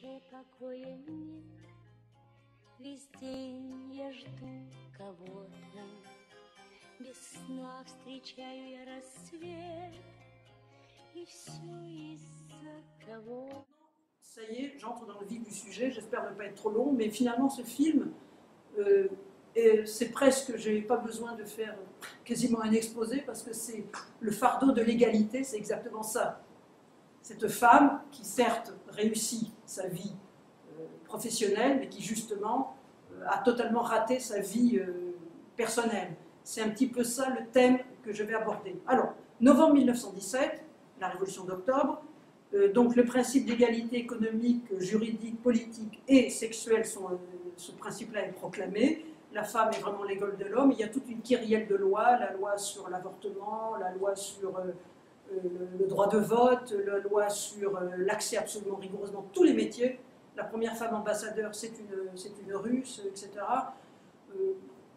душе покоя нет, весь день я жду кого-то, без сна встречаю я рассвет, и все из-за кого. Ça y est, j'entre dans le vif du sujet, j'espère ne pas être trop long, mais finalement ce film, c'est presque, je n'ai pas besoin de faire quasiment un exposé, parce que c'est le fardeau de l'égalité, c'est exactement ça. Cette femme qui certes réussit sa vie professionnelle, mais qui justement a totalement raté sa vie personnelle. C'est un petit peu ça le thème que je vais aborder. Alors, novembre 1917, la Révolution d'octobre, donc le principe d'égalité économique, juridique, politique et sexuelle, ce principe-là est proclamé. La femme est vraiment l'égale de l'homme. Il y a toute une kyrielle de lois, la loi sur l'avortement, la loi sur le droit de vote, la loi sur l'accès absolument rigoureusement tous les métiers. La première femme ambassadeur, c'est une russe, etc.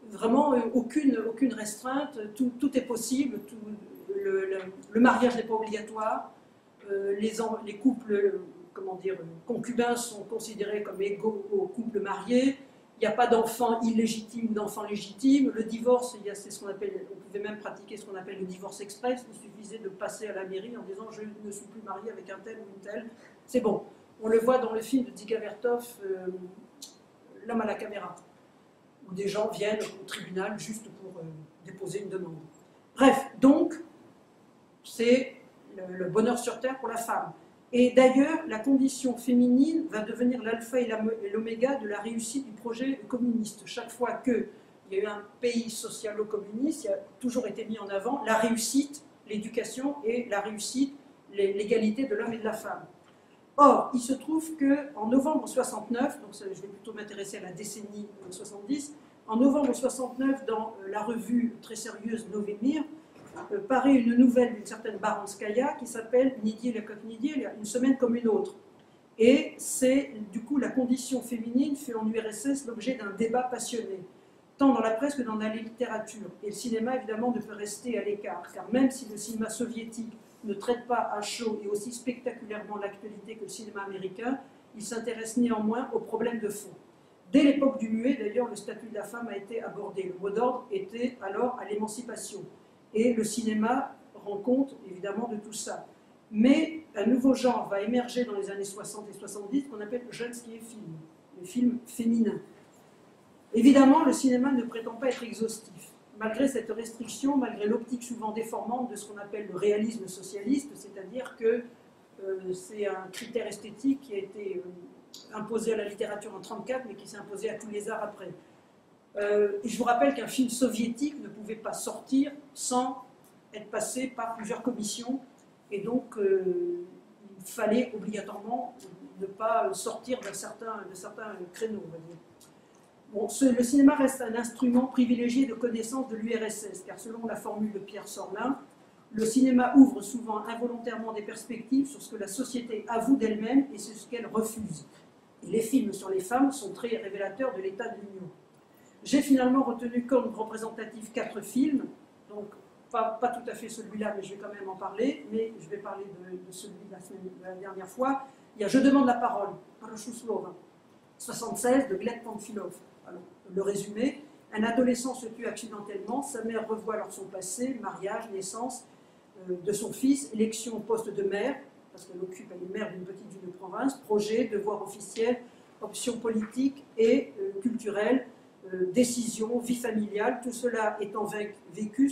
Vraiment, aucune restreinte, tout est possible, le mariage n'est pas obligatoire. Les couples, comment dire, concubins sont considérés comme égaux aux couples mariés. Il n'y a pas d'enfants illégitimes ou d'enfants légitimes. Le divorce, c'est ce qu'on appelle, on pouvait même pratiquer ce qu'on appelle le divorce express. Il suffisait de passer à la mairie en disant je ne suis plus marié avec un tel ou une telle. C'est bon. On le voit dans le film de Dziga Vertov, L'homme à la caméra, où des gens viennent au tribunal juste pour déposer une demande. Bref, donc, c'est le bonheur sur terre pour la femme. Et d'ailleurs, la condition féminine va devenir l'alpha et l'oméga de la réussite du projet communiste. Chaque fois qu'il y a eu un pays socialo-communiste, il a toujours été mis en avant la réussite, l'éducation et la réussite, l'égalité de l'homme et de la femme. Or, il se trouve qu'en novembre 69, donc je vais plutôt m'intéresser à la décennie 70, en novembre 69, dans la revue très sérieuse Novemir, paraît une nouvelle d'une certaine Baranskaya qui s'appelle Nedelia как неделя, une semaine comme une autre. Et c'est du coup la condition féminine fait en URSS l'objet d'un débat passionné, tant dans la presse que dans la littérature. Et le cinéma évidemment ne peut rester à l'écart, car même si le cinéma soviétique ne traite pas à chaud et aussi spectaculairement l'actualité que le cinéma américain, il s'intéresse néanmoins aux problèmes de fond. Dès l'époque du muet, d'ailleurs, le statut de la femme a été abordé. Le mot d'ordre était alors à l'émancipation. Et le cinéma rend compte, évidemment, de tout ça. Mais un nouveau genre va émerger dans les années 60 et 70, qu'on appelle le женские film, les films féminins. Évidemment, le cinéma ne prétend pas être exhaustif. Malgré cette restriction, malgré l'optique souvent déformante de ce qu'on appelle le réalisme socialiste, c'est-à-dire que c'est un critère esthétique qui a été imposé à la littérature en 1934, mais qui s'est imposé à tous les arts après. Et je vous rappelle qu'un film soviétique ne pouvait pas sortir sans être passé par plusieurs commissions, et donc il fallait obligatoirement ne pas sortir de certains créneaux, on va dire. Bon, le cinéma reste un instrument privilégié de connaissance de l'URSS, car selon la formule de Pierre Sorlin, le cinéma ouvre souvent involontairement des perspectives sur ce que la société avoue d'elle-même et sur ce qu'elle refuse. Et les films sur les femmes sont très révélateurs de l'état de l'Union. J'ai finalement retenu comme représentatif 4 films, donc pas tout à fait celui-là, mais je vais quand même en parler, mais je vais parler de celui de la dernière fois. Il y a Je demande la parole, Parashuslova, 76, de Gleb Pamphilov. Alors, le résumé, un adolescent se tue accidentellement, sa mère revoit alors son passé, mariage, naissance de son fils, élection au poste de maire, parce qu'elle occupe, elle est maire d'une petite ville de province, projet, devoir officiel, options politiques et culturelles, décision, vie familiale, tout cela étant vécu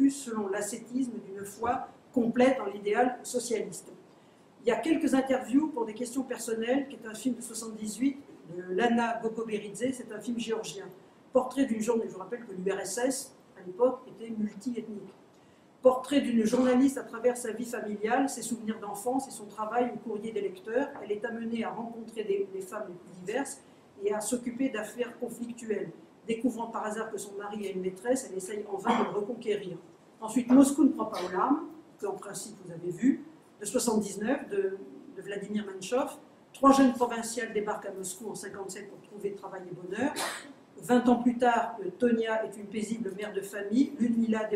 selon l'ascétisme d'une foi complète en l'idéal socialiste. Il y a quelques interviews pour des questions personnelles, qui est un film de 78, de Lana Gogoberidze, c'est un film géorgien. Portrait d'une journaliste, je vous rappelle que l'URSS, à l'époque, était multi-ethnique. Portrait d'une journaliste à travers sa vie familiale, ses souvenirs d'enfance et son travail au courrier des lecteurs. Elle est amenée à rencontrer des femmes les plus diverses et à s'occuper d'affaires conflictuelles. Découvrant par hasard que son mari a une maîtresse, elle essaye en vain de le reconquérir. Ensuite, Moscou ne prend pas aux larmes, que en principe vous avez vu, de 79, de Vladimir Menchov. 3 jeunes provinciales débarquent à Moscou en 1957 pour trouver travail et bonheur. 20 ans plus tard, Tonia est une paisible mère de famille. Ludmila,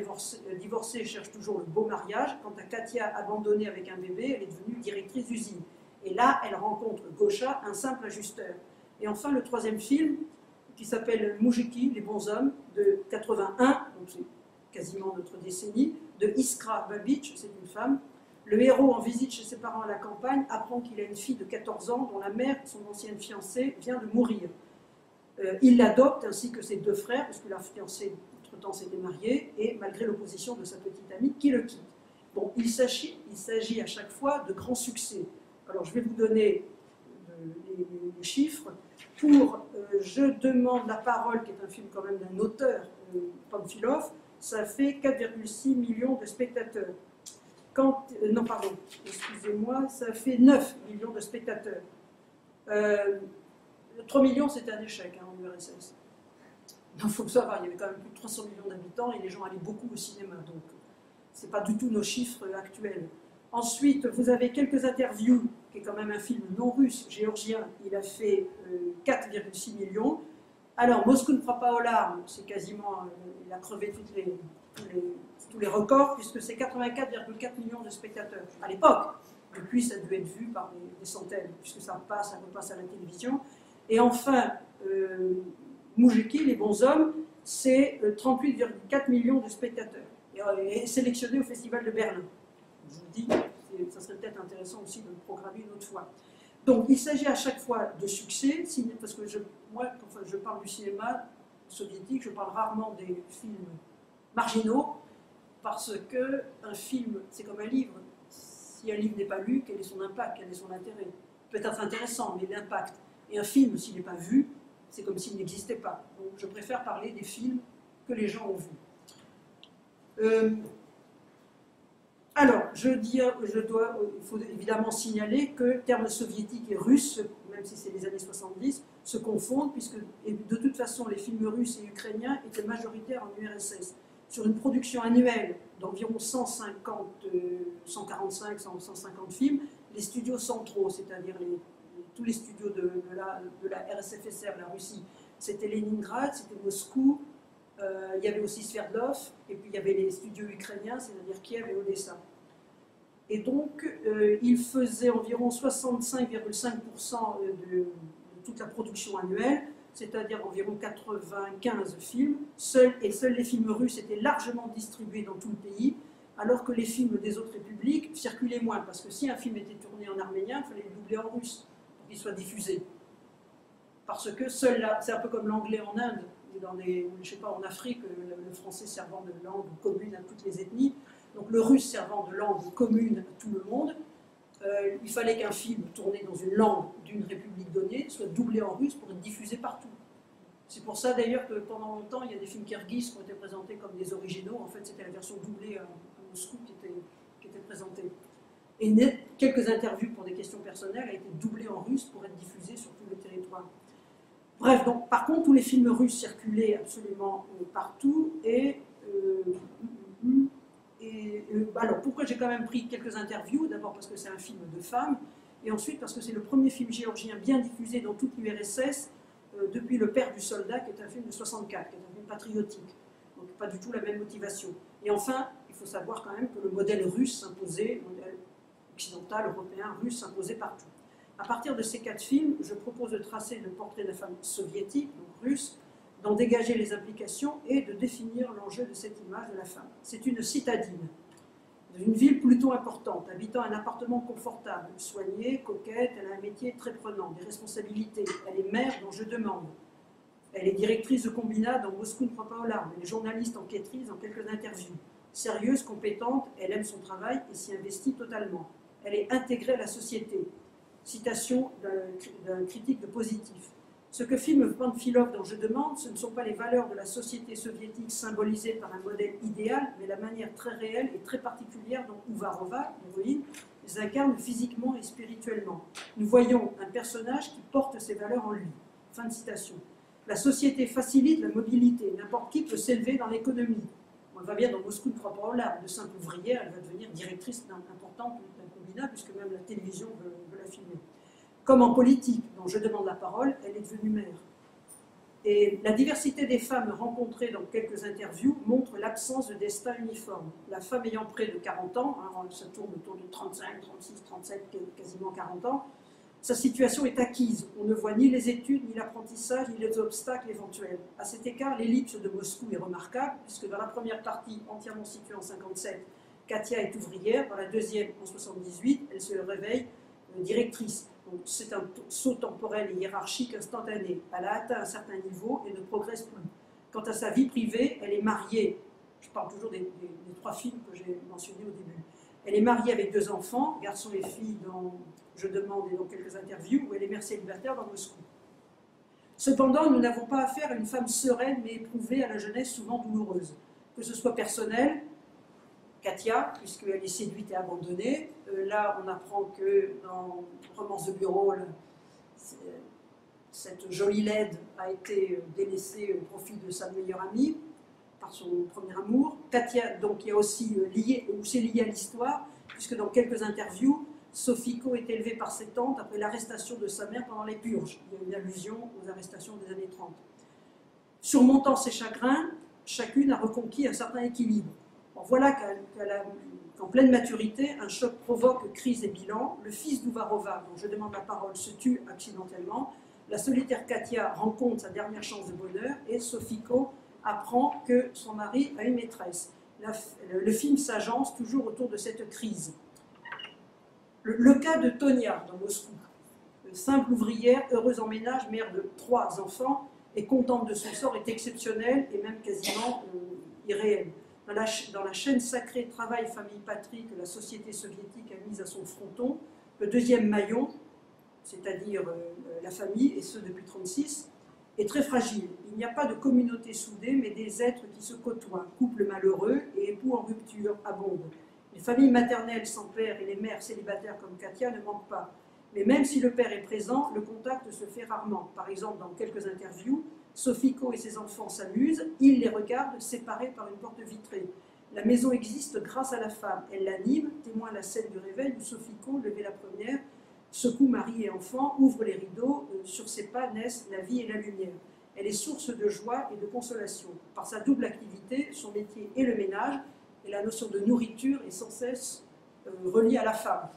divorcée, cherche toujours le beau mariage. Quant à Katia, abandonnée avec un bébé, elle est devenue directrice d'usine. Et là, elle rencontre Gosha, un simple ajusteur. Et enfin, le troisième film, qui s'appelle Moujiki, les bons hommes, de 81, donc c'est quasiment notre décennie, de Iskra Babic, c'est une femme. Le héros, en visite chez ses parents à la campagne, apprend qu'il a une fille de 14 ans dont la mère, son ancienne fiancée, vient de mourir. Il l'adopte, ainsi que ses deux frères, parce que la fiancée, entre-temps, s'était mariée, et malgré l'opposition de sa petite amie, qui le quitte. Bon, il s'agit à chaque fois de grands succès. Alors, je vais vous donner les chiffres. Pour Je demande la parole, qui est un film quand même d'un auteur, Pamphilov, ça fait 4,6 millions de spectateurs. Non, pardon, excusez-moi, ça fait 9 millions de spectateurs. 3 millions, c'était un échec en URSS. Il faut savoir, il y avait quand même plus de 300 millions d'habitants et les gens allaient beaucoup au cinéma, donc ce n'est pas du tout nos chiffres actuels. Ensuite, vous avez quelques interviews, qui est quand même un film non russe, géorgien, il a fait 4,6 millions. Alors, Moscou ne croit pas aux larmes, c'est quasiment, il a crevé tous les records, puisque c'est 84,4 millions de spectateurs à l'époque. Depuis, ça a dû être vu par des centaines, puisque ça repasse à la télévision. Et enfin, Moujiki, les bons hommes, c'est 38,4 millions de spectateurs, et sélectionné au Festival de Berlin. Je vous dis, ça serait peut-être intéressant aussi de le programmer une autre fois. Donc, il s'agit à chaque fois de succès, parce que moi, quand je parle du cinéma soviétique, je parle rarement des films marginaux, parce qu'un film, c'est comme un livre. Si un livre n'est pas lu, quel est son impact, quel est son intérêt? Peut-être intéressant, mais l'impact. Et un film, s'il n'est pas vu, c'est comme s'il n'existait pas. Donc, je préfère parler des films que les gens ont vus. Alors, il faut évidemment signaler que termes soviétiques et russes, même si c'est les années 70, se confondent, puisque de toute façon les films russes et ukrainiens étaient majoritaires en URSS. Sur une production annuelle d'environ 145, 150 films, les studios centraux, c'est-à-dire tous les studios de la RSFSR, la Russie, c'était Leningrad, c'était Moscou, il y avait aussi Sverdlov, et puis il y avait les studios ukrainiens, c'est-à-dire Kiev et Odessa. Et donc, il faisait environ 65,5% de toute la production annuelle, c'est-à-dire environ 95 films. Seuls les films russes étaient largement distribués dans tout le pays, alors que les films des autres républiques circulaient moins, parce que si un film était tourné en arménien, il fallait le doubler en russe pour qu'il soit diffusé. Parce que c'est un peu comme l'anglais en Inde, je sais pas, en Afrique, le français servant de langue commune à toutes les ethnies, donc le russe servant de langue commune à tout le monde, il fallait qu'un film tourné dans une langue d'une république donnée soit doublé en russe pour être diffusé partout. C'est pour ça d'ailleurs que pendant longtemps, il y a des films kirghizes qui ont été présentés comme des originaux. En fait, c'était la version doublée à Moscou qui était présentée. Et quelques interviews pour des questions personnelles a été doublées en russe pour être diffusées sur tout le territoire. Bref, donc, par contre, tous les films russes circulaient absolument partout. Alors, pourquoi j'ai quand même pris quelques interviews? D'abord parce que c'est un film de femmes, et ensuite parce que c'est le premier film géorgien bien diffusé dans toute l'URSS depuis Le Père du Soldat, qui est un film de 64, qui est un film patriotique. Donc, pas du tout la même motivation. Et enfin, il faut savoir quand même que le modèle russe s'imposait, le modèle occidental, européen, russe s'imposait partout. À partir de ces 4 films, je propose de tracer le portrait de la femme soviétique, donc russe, d'en dégager les implications et de définir l'enjeu de cette image de la femme. C'est une citadine, d'une ville plutôt importante, habitant un appartement confortable, soignée, coquette, elle a un métier très prenant, des responsabilités, elle est mère dont je demande. Elle est directrice de combinat dans Moscou ne croit pas aux larmes, elle est journaliste enquêtrice dans quelques interviews. Sérieuse, compétente, elle aime son travail et s'y investit totalement. Elle est intégrée à la société. Citation d'un critique de positif. Ce que filme Pamphilov dont je demande, ce ne sont pas les valeurs de la société soviétique symbolisées par un modèle idéal, mais la manière très réelle et très particulière dont Uvarova, l'héroïne, les incarne physiquement et spirituellement. Nous voyons un personnage qui porte ces valeurs en lui. Fin de citation. La société facilite la mobilité. N'importe qui peut s'élever dans l'économie. On va bien dans Moscou de croit pas aux larmes. De simple ouvrière, elle va devenir directrice importante d'un combinat, puisque même la télévision veut la filmer. Comme en politique, dont je demande la parole, elle est devenue mère. Et la diversité des femmes rencontrées dans quelques interviews montre l'absence de destin uniforme. La femme ayant près de 40 ans, hein, ça tourne autour de 35, 36, 37, quasiment 40 ans, sa situation est acquise. On ne voit ni les études, ni l'apprentissage, ni les obstacles éventuels. À cet égard, l'ellipse de Moscou est remarquable, puisque dans la première partie, entièrement située en 57, Katia est ouvrière, dans la deuxième, en 78, elle se réveille directrice. C'est un saut temporel et hiérarchique instantané. Elle a atteint un certain niveau et ne progresse plus. Quant à sa vie privée, elle est mariée. Je parle toujours des 3 films que j'ai mentionnés au début. Elle est mariée avec 2 enfants, garçons et filles, dans Je demande et dans quelques interviews, où elle est mère célibataire dans Moscou. Cependant, nous n'avons pas affaire à une femme sereine mais éprouvée à la jeunesse souvent douloureuse. Que ce soit personnel, Katia, puisqu'elle est séduite et abandonnée. Là, on apprend que dans Romance de bureau, cette jolie laide a été délaissée au profit de sa meilleure amie, par son premier amour. Katia, donc, est aussi liée, ou c'est lié à l'histoire, puisque dans quelques interviews, Sofiko est élevée par ses tantes après l'arrestation de sa mère pendant les purges. Il y a une allusion aux arrestations des années 30. Surmontant ses chagrins, chacune a reconquis un certain équilibre. Bon, voilà qu'en pleine maturité, un choc provoque crise et bilan. Le fils d'Uvarova, dont je demande la parole, se tue accidentellement. La solitaire Katia rencontre sa dernière chance de bonheur et Sofiko apprend que son mari a une maîtresse. Le film s'agence toujours autour de cette crise. Le cas de Tonia dans Moscou, simple ouvrière, heureuse en ménage, mère de 3 enfants et contente de son sort, est exceptionnelle et même quasiment irréelle. Dans la chaîne sacrée travail, famille, patrie que la société soviétique a mise à son fronton, le deuxième maillon, c'est-à-dire la famille, et ce depuis 1936, est très fragile. Il n'y a pas de communauté soudée, mais des êtres qui se côtoient. Couples malheureux et époux en rupture abondent. Les familles maternelles sans père et les mères célibataires comme Katia ne manquent pas. Mais même si le père est présent, le contact se fait rarement. Par exemple, dans quelques interviews, Sofiko et ses enfants s'amusent, ils les regardent séparés par une porte vitrée. La maison existe grâce à la femme. Elle l'anime, témoin la scène du réveil où Sofiko, levée la première, secoue mari et enfants, ouvre les rideaux, sur ses pas naissent la vie et la lumière. Elle est source de joie et de consolation. Par sa double activité, son métier est le ménage, et la notion de nourriture est sans cesse reliée à la femme.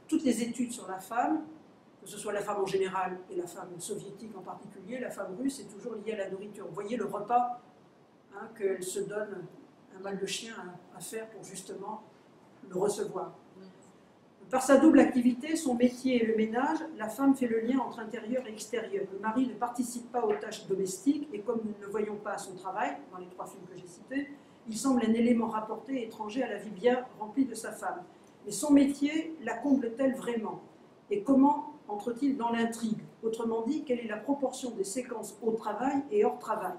Toutes les études sur la femme, que ce soit la femme en général et la femme soviétique en particulier, la femme russe est toujours liée à la nourriture. Vous voyez le repas hein, qu'elle se donne un mal de chien à faire pour justement le recevoir. Par sa double activité, son métier et le ménage, la femme fait le lien entre intérieur et extérieur. Le mari ne participe pas aux tâches domestiques et comme nous ne le voyons pas à son travail, dans les 3 films que j'ai cités, il semble un élément rapporté étranger à la vie bien remplie de sa femme. Mais son métier la comble-t-elle vraiment? Et comment entre-t-il dans l'intrigue? Autrement dit, quelle est la proportion des séquences au travail et hors travail?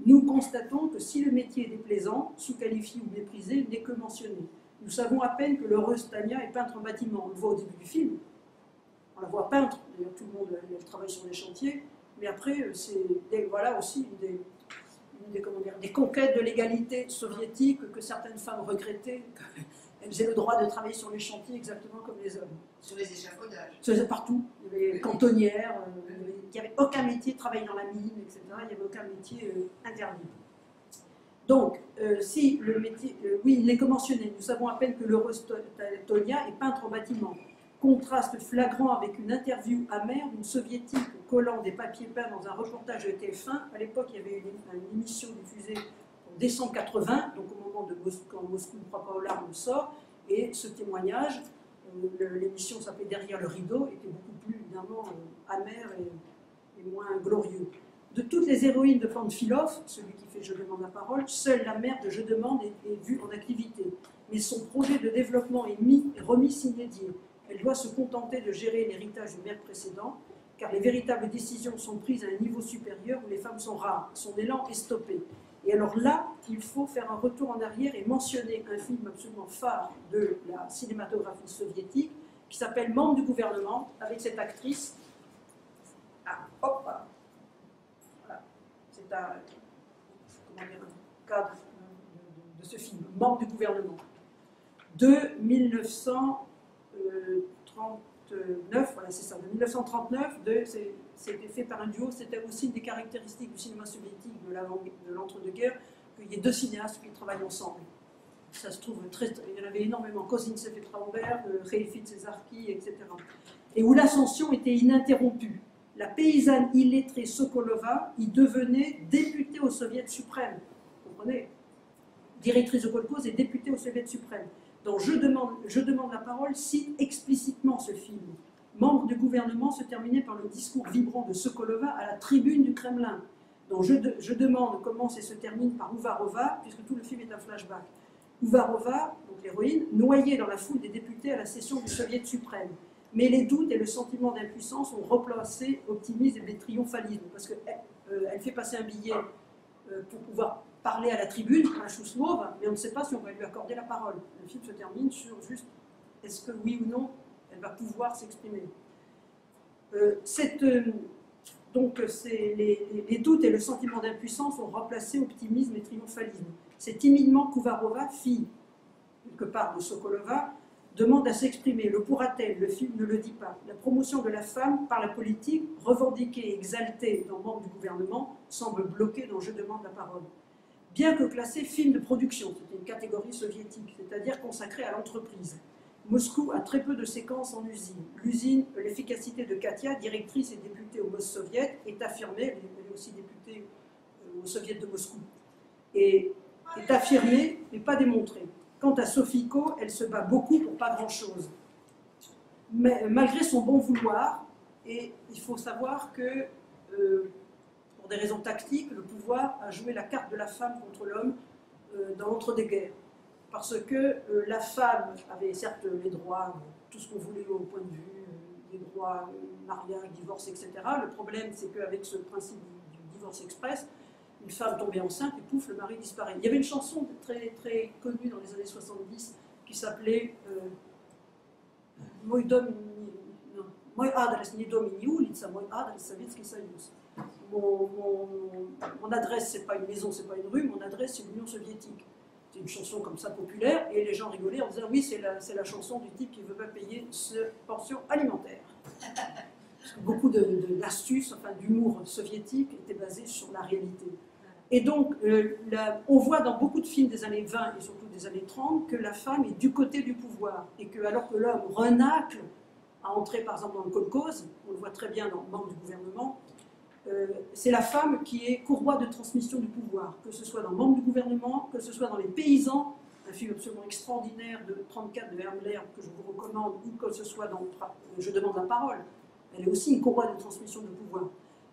Nous constatons que si le métier est déplaisant, sous-qualifié ou méprisé, n'est que mentionné. Nous savons à peine que l'heureuse Tania est peintre en bâtiment. On le voit au début du film. On la voit peintre, d'ailleurs tout le monde elle travaille sur les chantiers, mais après, c'est voilà aussi des conquêtes de l'égalité soviétique que certaines femmes regrettaient, qu'elles aient le droit de travailler sur les chantiers exactement comme les hommes. Sur les échafaudages. C'était partout. Il y avait cantonnières, il n'y avait aucun métier, travailler dans la mine, etc. Il n'y avait aucun métier interdit. Donc, si le métier, oui, il n'est que mentionné. Nous savons à peine que l'heureuse Tonia est peintre en bâtiment. Contraste flagrant avec une interview amère d'une soviétique collant des papiers peints dans un reportage de TF1. À l'époque, il y avait une émission diffusée en décembre 80, donc au moment de quand Moscou ne croit pas aux larmes sort, et ce témoignage, l'émission s'appelait Derrière le rideau, était beaucoup plus évidemment amer et moins glorieux. De toutes les héroïnes de Panfilov, celui qui fait Je demande la parole, seule la mère de Je demande est vue en activité. Mais son projet de développement est remis sine die. Elle doit se contenter de gérer l'héritage du maire précédent, car les véritables décisions sont prises à un niveau supérieur où les femmes sont rares. Son élan est stoppé. Et alors là, il faut faire un retour en arrière et mentionner un film absolument phare de la cinématographie soviétique qui s'appelle Membre du gouvernement, avec cette actrice. Ah, hop, voilà. C'est un cadre de ce film, Membre du gouvernement, de 1930. 1939, voilà c'est ça, de 1939, c'était fait par un duo, c'était aussi une des caractéristiques du cinéma soviétique de l'entre-deux-guerres, qu'il y ait deux cinéastes qui travaillent ensemble. Ça se trouve il y en avait énormément, Kozintsev et Traubert, Reifit, Césarki, etc. Et où l'ascension était ininterrompue. La paysanne illettrée Sokolova y devenait députée au Soviet suprême. Vous comprenez? Directrice de kolkhoz et députée au Soviet suprême. Donc je demande la parole cite explicitement ce film. Membre du gouvernement se terminait par le discours vibrant de Sokolova à la tribune du Kremlin. Donc je demande commence et se termine par Uvarova, puisque tout le film est un flashback. Uvarova, donc l'héroïne, noyée dans la foule des députés à la session du Soviet suprême. Mais les doutes et le sentiment d'impuissance ont replacé optimisme et triomphalisme, parce qu'elle fait passer un billet pour pouvoir parler à la tribune, à Chouslov, mais on ne sait pas si on va lui accorder la parole. Le film se termine sur juste est-ce que oui ou non elle va pouvoir s'exprimer. Donc les doutes et le sentiment d'impuissance ont remplacé optimisme et triomphalisme. C'est timidement qu'Uvarova, fille quelque part de Sokolova, demande à s'exprimer. Le pourra-t-elle? Le film ne le dit pas. La promotion de la femme par la politique, revendiquée et exaltée dans le membre du gouvernement, semble bloquée dans Je demande la parole. Bien que classé film de production, c'était une catégorie soviétique, c'est-à-dire consacrée à l'entreprise. Moscou a très peu de séquences en usine. L'efficacité de Katia, directrice et députée au Moss-Soviet, est affirmée, elle est aussi députée au Soviet de Moscou, et est affirmée mais pas démontrée. Quant à Sofiko, elle se bat beaucoup pour pas grand-chose. Mais malgré son bon vouloir, et il faut savoir que, pour des raisons tactiques, le pouvoir a joué la carte de la femme contre l'homme dans l'entre-deux-guerres. Parce que la femme avait certes les droits, tout ce qu'on voulait au point de vue, des droits, mariage, divorce, etc. Le problème, c'est qu'avec ce principe du divorce express, une femme tombait enceinte et pouf, le mari disparaît. Il y avait une chanson très, très connue dans les années 70 qui s'appelait Moj dom, non, Moj adres ni dom ni ulica, moj adres Sovietski Soyuz. Mon adresse, c'est pas une maison, c'est pas une rue, mon adresse, c'est l'Union soviétique. C'est une chanson comme ça populaire, et les gens rigolaient en disant oui, c'est la chanson du type qui ne veut pas payer sa pension alimentaire. Parce que beaucoup d'astuces, enfin d'humour soviétique était basé sur la réalité. Et donc, on voit dans beaucoup de films des années 20 et surtout des années 30 que la femme est du côté du pouvoir. Et que, alors que l'homme renacle à entrer par exemple dans le kolkhoz, on le voit très bien dans le membre du gouvernement, c'est la femme qui est courroie de transmission du pouvoir. Que ce soit dans le membre du gouvernement, que ce soit dans Les Paysans, un film absolument extraordinaire de 1934 de Vermeer que je vous recommande, ou que ce soit dans Je demande la parole. Elle est aussi une courroie de transmission du pouvoir.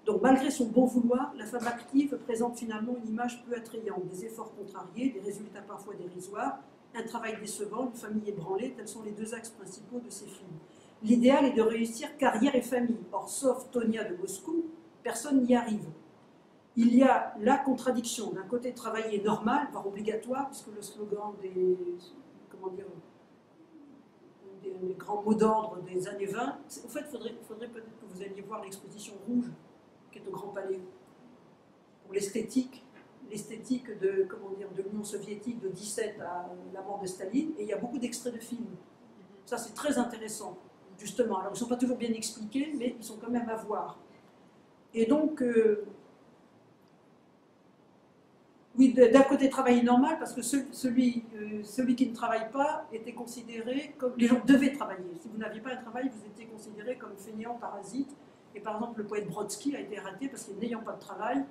Donc, malgré son bon vouloir, la femme active présente finalement une image peu attrayante, des efforts contrariés, des résultats parfois dérisoires, un travail décevant, une famille ébranlée, tels sont les deux axes principaux de ces films. L'idéal est de réussir carrière et famille. Or, sauf Tonia de Moscou, personne n'y arrive. Il y a la contradiction, d'un côté travailler normal, voire obligatoire, puisque le slogan des grands mots d'ordre des années 20, en fait, il faudrait peut-être que vous alliez voir l'exposition rouge qui est au Grand Palais, pour l'esthétique de l'Union soviétique de 17 à la mort de Staline, et il y a beaucoup d'extraits de films. Ça, c'est très intéressant, justement. Alors, ils ne sont pas toujours bien expliqués, mais ils sont quand même à voir. Et donc, oui, d'un côté, travailler normal, parce que celui qui ne travaille pas était considéré comme... Les gens devaient travailler. Si vous n'aviez pas un travail, vous étiez considéré comme fainéant, parasite. Et par exemple, le poète Brodsky a été raté parce qu'il n'ayant pas de travail,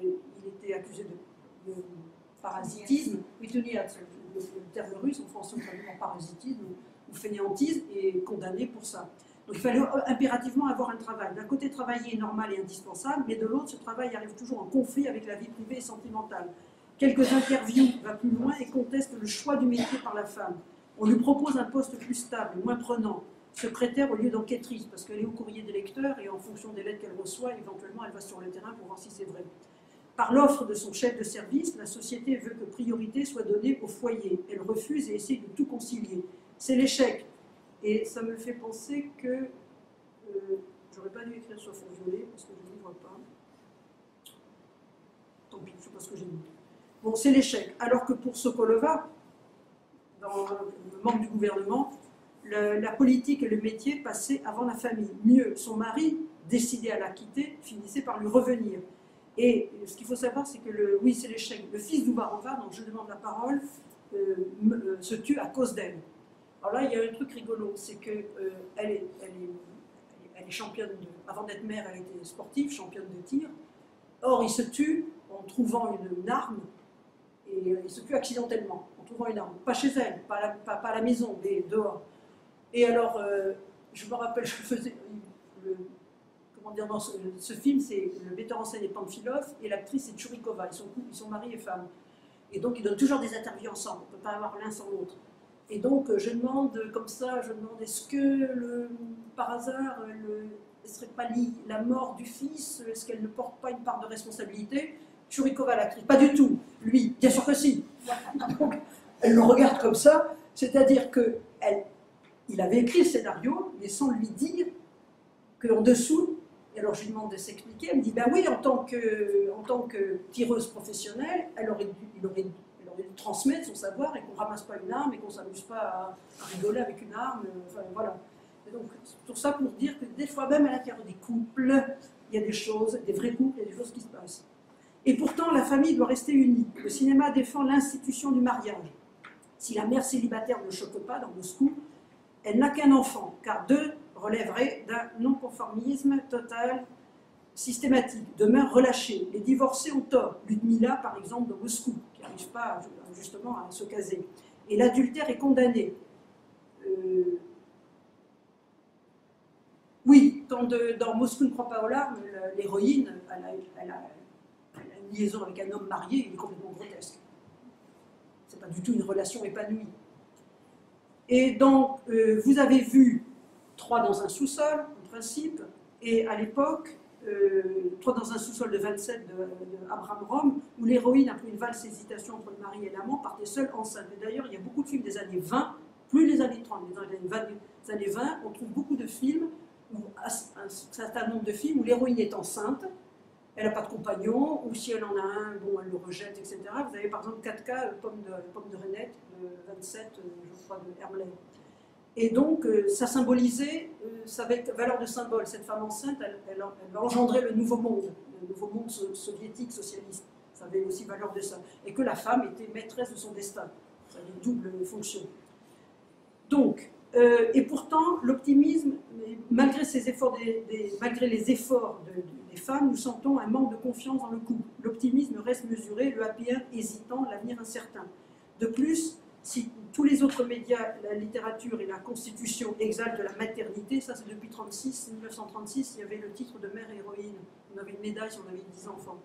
il était accusé de parasitisme. Le terme russe, en français, on parasitisme ou fainéantisme, et condamné pour ça. Donc il fallait impérativement avoir un travail. D'un côté, travailler est normal et indispensable, mais de l'autre, ce travail arrive toujours en conflit avec la vie privée et sentimentale. Quelques interviews vont plus loin et contestent le choix du métier par la femme. On lui propose un poste plus stable, moins prenant, secrétaire au lieu d'enquêtrice, parce qu'elle est au courrier des lecteurs et en fonction des lettres qu'elle reçoit, éventuellement, elle va sur le terrain pour voir si c'est vrai. Par l'offre de son chef de service, la société veut que priorité soit donnée au foyer. Elle refuse et essaie de tout concilier. C'est l'échec. Et ça me fait penser que j'aurais pas dû écrire sur fond violet parce que je ne vois pas. Tant pis, je ne sais pas ce que j'ai dit. Bon, c'est l'échec. Alors que pour Sokolova, dans le membre du gouvernement, la politique et le métier passaient avant la famille. Mieux, son mari, décidé à la quitter, finissait par lui revenir. Et ce qu'il faut savoir, c'est que oui, c'est l'échec. Le fils d'Oubarova, dont je demande la parole, se tue à cause d'elle. Alors là, il y a un truc rigolo, c'est qu'elle est championne avant d'être mère, elle était sportive, championne de tir. Or, il se tue en trouvant une arme, et il se tue accidentellement, en trouvant une arme. Pas chez elle, pas à la maison, mais dehors. Et alors, je me rappelle, je faisais... comment dire, dans ce film, c'est le metteur en scène est Pamphilov, et l'actrice est Tchourikova, ils sont mari et femme. Et donc, ils donnent toujours des interviews ensemble, on ne peut pas avoir l'un sans l'autre. Et donc, je demande, comme ça, est-ce que, par hasard, ne serait pas la mort du fils, est-ce qu'elle ne porte pas une part de responsabilité? Tchourikova, l'actrice, pas du tout. Lui, bien sûr que si. Donc, elle le regarde comme ça, c'est-à-dire qu'il avait écrit le scénario, mais sans lui dire qu'en dessous, et alors je lui demande de s'expliquer, elle me dit, ben oui, en tant que tireuse professionnelle, il aurait dû transmettre son savoir et qu'on ne ramasse pas une arme et qu'on ne s'amuse pas à rigoler avec une arme, enfin voilà. Et donc, tout ça pour dire que des fois, même à l'intérieur des couples, il y a des choses, des vrais couples, il y a des choses qui se passent. Et pourtant, la famille doit rester unie. Le cinéma défend l'institution du mariage. Si la mère célibataire ne choque pas dans Moscou, elle n'a qu'un enfant, car deux relèveraient d'un non-conformisme total, systématique, demeure relâchée. Les divorcés ont tort. Ludmila, par exemple, de Moscou, qui n'arrive pas justement à se caser. Et l'adultère est condamné. Oui, quand dans Moscou ne croit pas aux larmes, l'héroïne, elle a une liaison avec un homme marié, il est complètement grotesque. C'est pas du tout une relation épanouie. Et donc, vous avez vu 3 dans un sous-sol, en principe, et à l'époque, 3 dans un sous-sol de 27 de Abraham Rome, où l'héroïne, après une valse hésitation entre le mari et l'amant, partait seule enceinte. Et d'ailleurs, il y a beaucoup de films des années 20, plus les années 30, mais dans les années 20, on trouve beaucoup de films, un certain nombre de films où l'héroïne est enceinte, elle n'a pas de compagnon, ou si elle en a un, bon, elle le rejette, etc. Vous avez par exemple 4K, Pomme de Renette, de 27, je crois, de Hermley. Et donc, ça symbolisait, ça avait valeur de symbole. Cette femme enceinte, elle va engendrer le nouveau monde soviétique, socialiste. Ça avait aussi valeur de ça. Et que la femme était maîtresse de son destin. Ça avait une double fonction. Donc, et pourtant, l'optimisme, malgré malgré les efforts des femmes, nous sentons un manque de confiance dans le couple. L'optimisme reste mesuré, le happy end hésitant, l'avenir incertain. De plus, si tous les autres médias, la littérature et la Constitution exaltent la maternité, ça c'est depuis 1936, il y avait le titre de mère héroïne. On avait une médaille si on avait 10 enfants.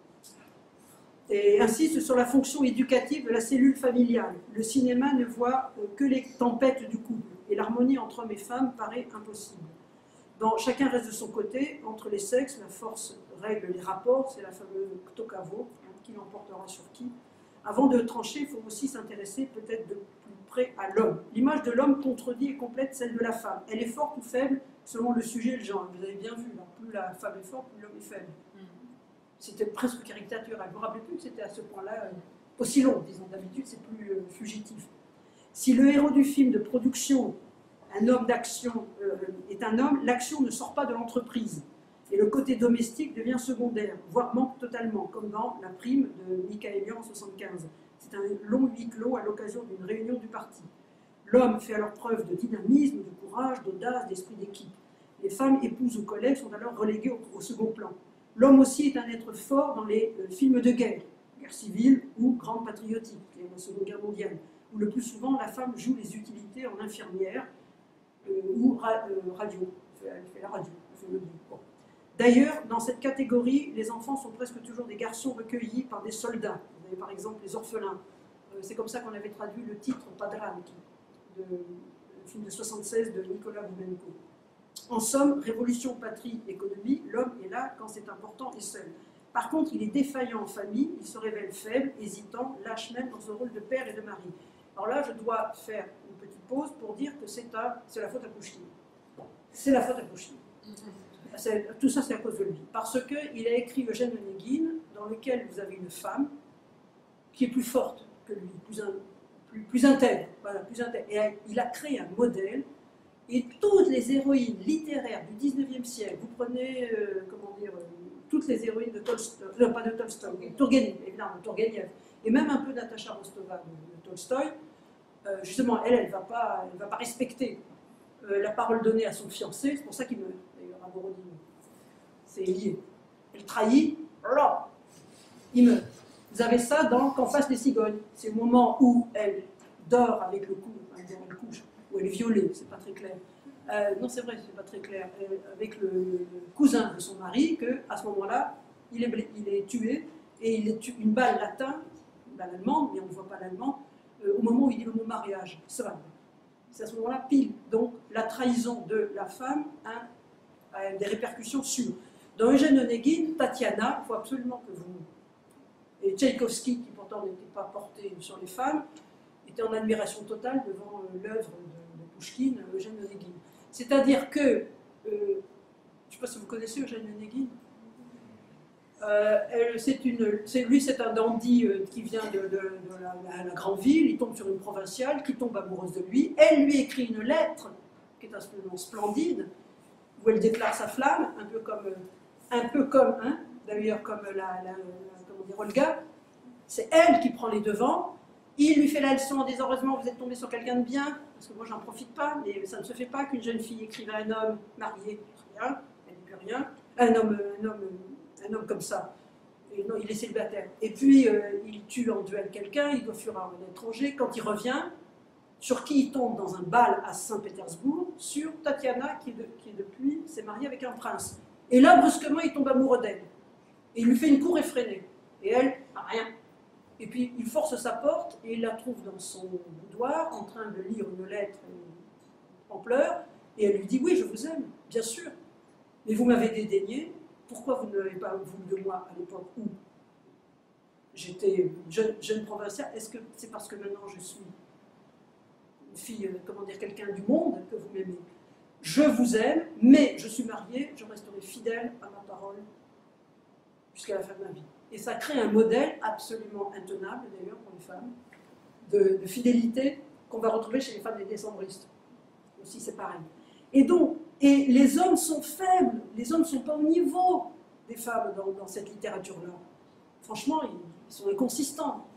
Et insiste sur la fonction éducative de la cellule familiale. Le cinéma ne voit que les tempêtes du couple, et l'harmonie entre hommes et femmes paraît impossible. Chacun reste de son côté, entre les sexes, la force règle les rapports, c'est la fameuse Ktokavo, qui l'emportera sur qui. Avant de trancher, il faut aussi s'intéresser peut-être de plus près à l'homme. L'image de l'homme contredit et complète celle de la femme. Elle est forte ou faible selon le sujet et le genre. Vous avez bien vu, là, plus la femme est forte, plus l'homme est faible. C'était presque caricatural. Je ne me rappelle plus que c'était à ce point-là aussi long, disons. D'habitude, c'est plus fugitif. Si le héros du film de production, un homme d'action, est un homme, l'action ne sort pas de l'entreprise. Et le côté domestique devient secondaire, voire manque totalement, comme dans La Prime de Michaëlian en 1975. C'est un long huis clos à l'occasion d'une réunion du parti. L'homme fait alors preuve de dynamisme, de courage, d'audace, d'esprit d'équipe. Les femmes, épouses ou collègues sont alors reléguées au second plan. L'homme aussi est un être fort dans les films de guerre civile ou grande patriotique, la Seconde Guerre mondiale, où le plus souvent la femme joue les utilités en infirmière ou radio. Elle fait la radio, elle fait le bon. D'ailleurs, dans cette catégorie, les enfants sont presque toujours des garçons recueillis par des soldats. Vous avez par exemple les orphelins. C'est comme ça qu'on avait traduit le titre Padranki, le film de 1976 de Nicolas Boubenko. En somme, révolution, patrie, économie, l'homme est là quand c'est important et seul. Par contre, il est défaillant en famille, il se révèle faible, hésitant, lâche même dans son rôle de père et de mari. Alors là, je dois faire une petite pause pour dire que c'est la faute à Pouchkine. C'est la faute à Pouchkine. Tout ça, c'est à cause de lui. Parce qu'il a écrit Eugène Onegin, dans lequel vous avez une femme qui est plus forte que lui, plus intègre. Voilà, plus intègre. Et il a créé un modèle Et toutes les héroïnes littéraires du 19e siècle, vous prenez, comment dire, toutes les héroïnes de Tolstoï, non pas de Tolstoï, Tourgueniev, évidemment, Tourgueniev, et même un peu Natacha Rostova de Tolstoï, justement, elle ne va pas respecter la parole donnée à son fiancé, c'est pour ça qu'il meurt, d'ailleurs, à Borodine. C'est lié. Elle trahit, là, il meurt. Vous avez ça dans Qu'en fassent les cigognes. C'est le moment où elle dort avec le cou, enfin, elle couche, où elle est violée, c'est pas très clair. Non, c'est vrai, c'est pas très clair. Avec le cousin de son mari, qu'à ce moment-là, il est tué, et il est tué, une balle l'atteint, une balle allemande, mais on ne voit pas l'allemand, au moment où il dit le mot mariage, ça. C'est à ce moment-là, pile. Donc, la trahison de la femme a des répercussions sûres. Dans Eugène Onegin, Tatiana, il faut absolument que vous... Et Tchaïkovski, qui pourtant n'était pas porté sur les femmes, était en admiration totale devant l'œuvre de Pouchkine, Eugène Onegin. C'est-à-dire que, je ne sais pas si vous connaissez Eugène Onegin, lui c'est un dandy qui vient de la grande ville, il tombe sur une provinciale qui tombe amoureuse de lui, elle lui écrit une lettre qui est absolument splendide, où elle déclare sa flamme, un peu comme hein, d'ailleurs comme comment dire, Olga, c'est elle qui prend les devants, il lui fait la leçon en disant heureusement vous êtes tombé sur quelqu'un de bien, parce que moi j'en profite pas, mais ça ne se fait pas qu'une jeune fille écrive à un homme marié, rien, elle dit plus rien, un homme comme ça, et non, il est célibataire, et puis il tue en duel quelqu'un, il doit fuir à un étranger, quand il revient, sur qui il tombe dans un bal à Saint-Pétersbourg, sur Tatiana qui depuis s'est mariée avec un prince. Et là, brusquement, il tombe amoureux d'elle. Et il lui fait une cour effrénée. Et elle, rien. Et puis, il force sa porte et il la trouve dans son boudoir, en train de lire une lettre en pleurs. Et elle lui dit, oui, je vous aime, bien sûr. Mais vous m'avez dédaigné. Pourquoi vous ne l'avez pas voulu de moi à l'époque où j'étais jeune provinciale? Est-ce que c'est parce que maintenant je suis une fille, comment dire, quelqu'un du monde que vous m'aimez? Je vous aime, mais je suis mariée, je resterai fidèle à ma parole jusqu'à la fin de ma vie. Et ça crée un modèle absolument intenable, d'ailleurs, pour les femmes, de fidélité qu'on va retrouver chez les femmes des décembristes. Aussi, c'est pareil. Et donc, les hommes sont faibles, les hommes ne sont pas au niveau des femmes dans cette littérature-là. Franchement, ils sont inconsistants.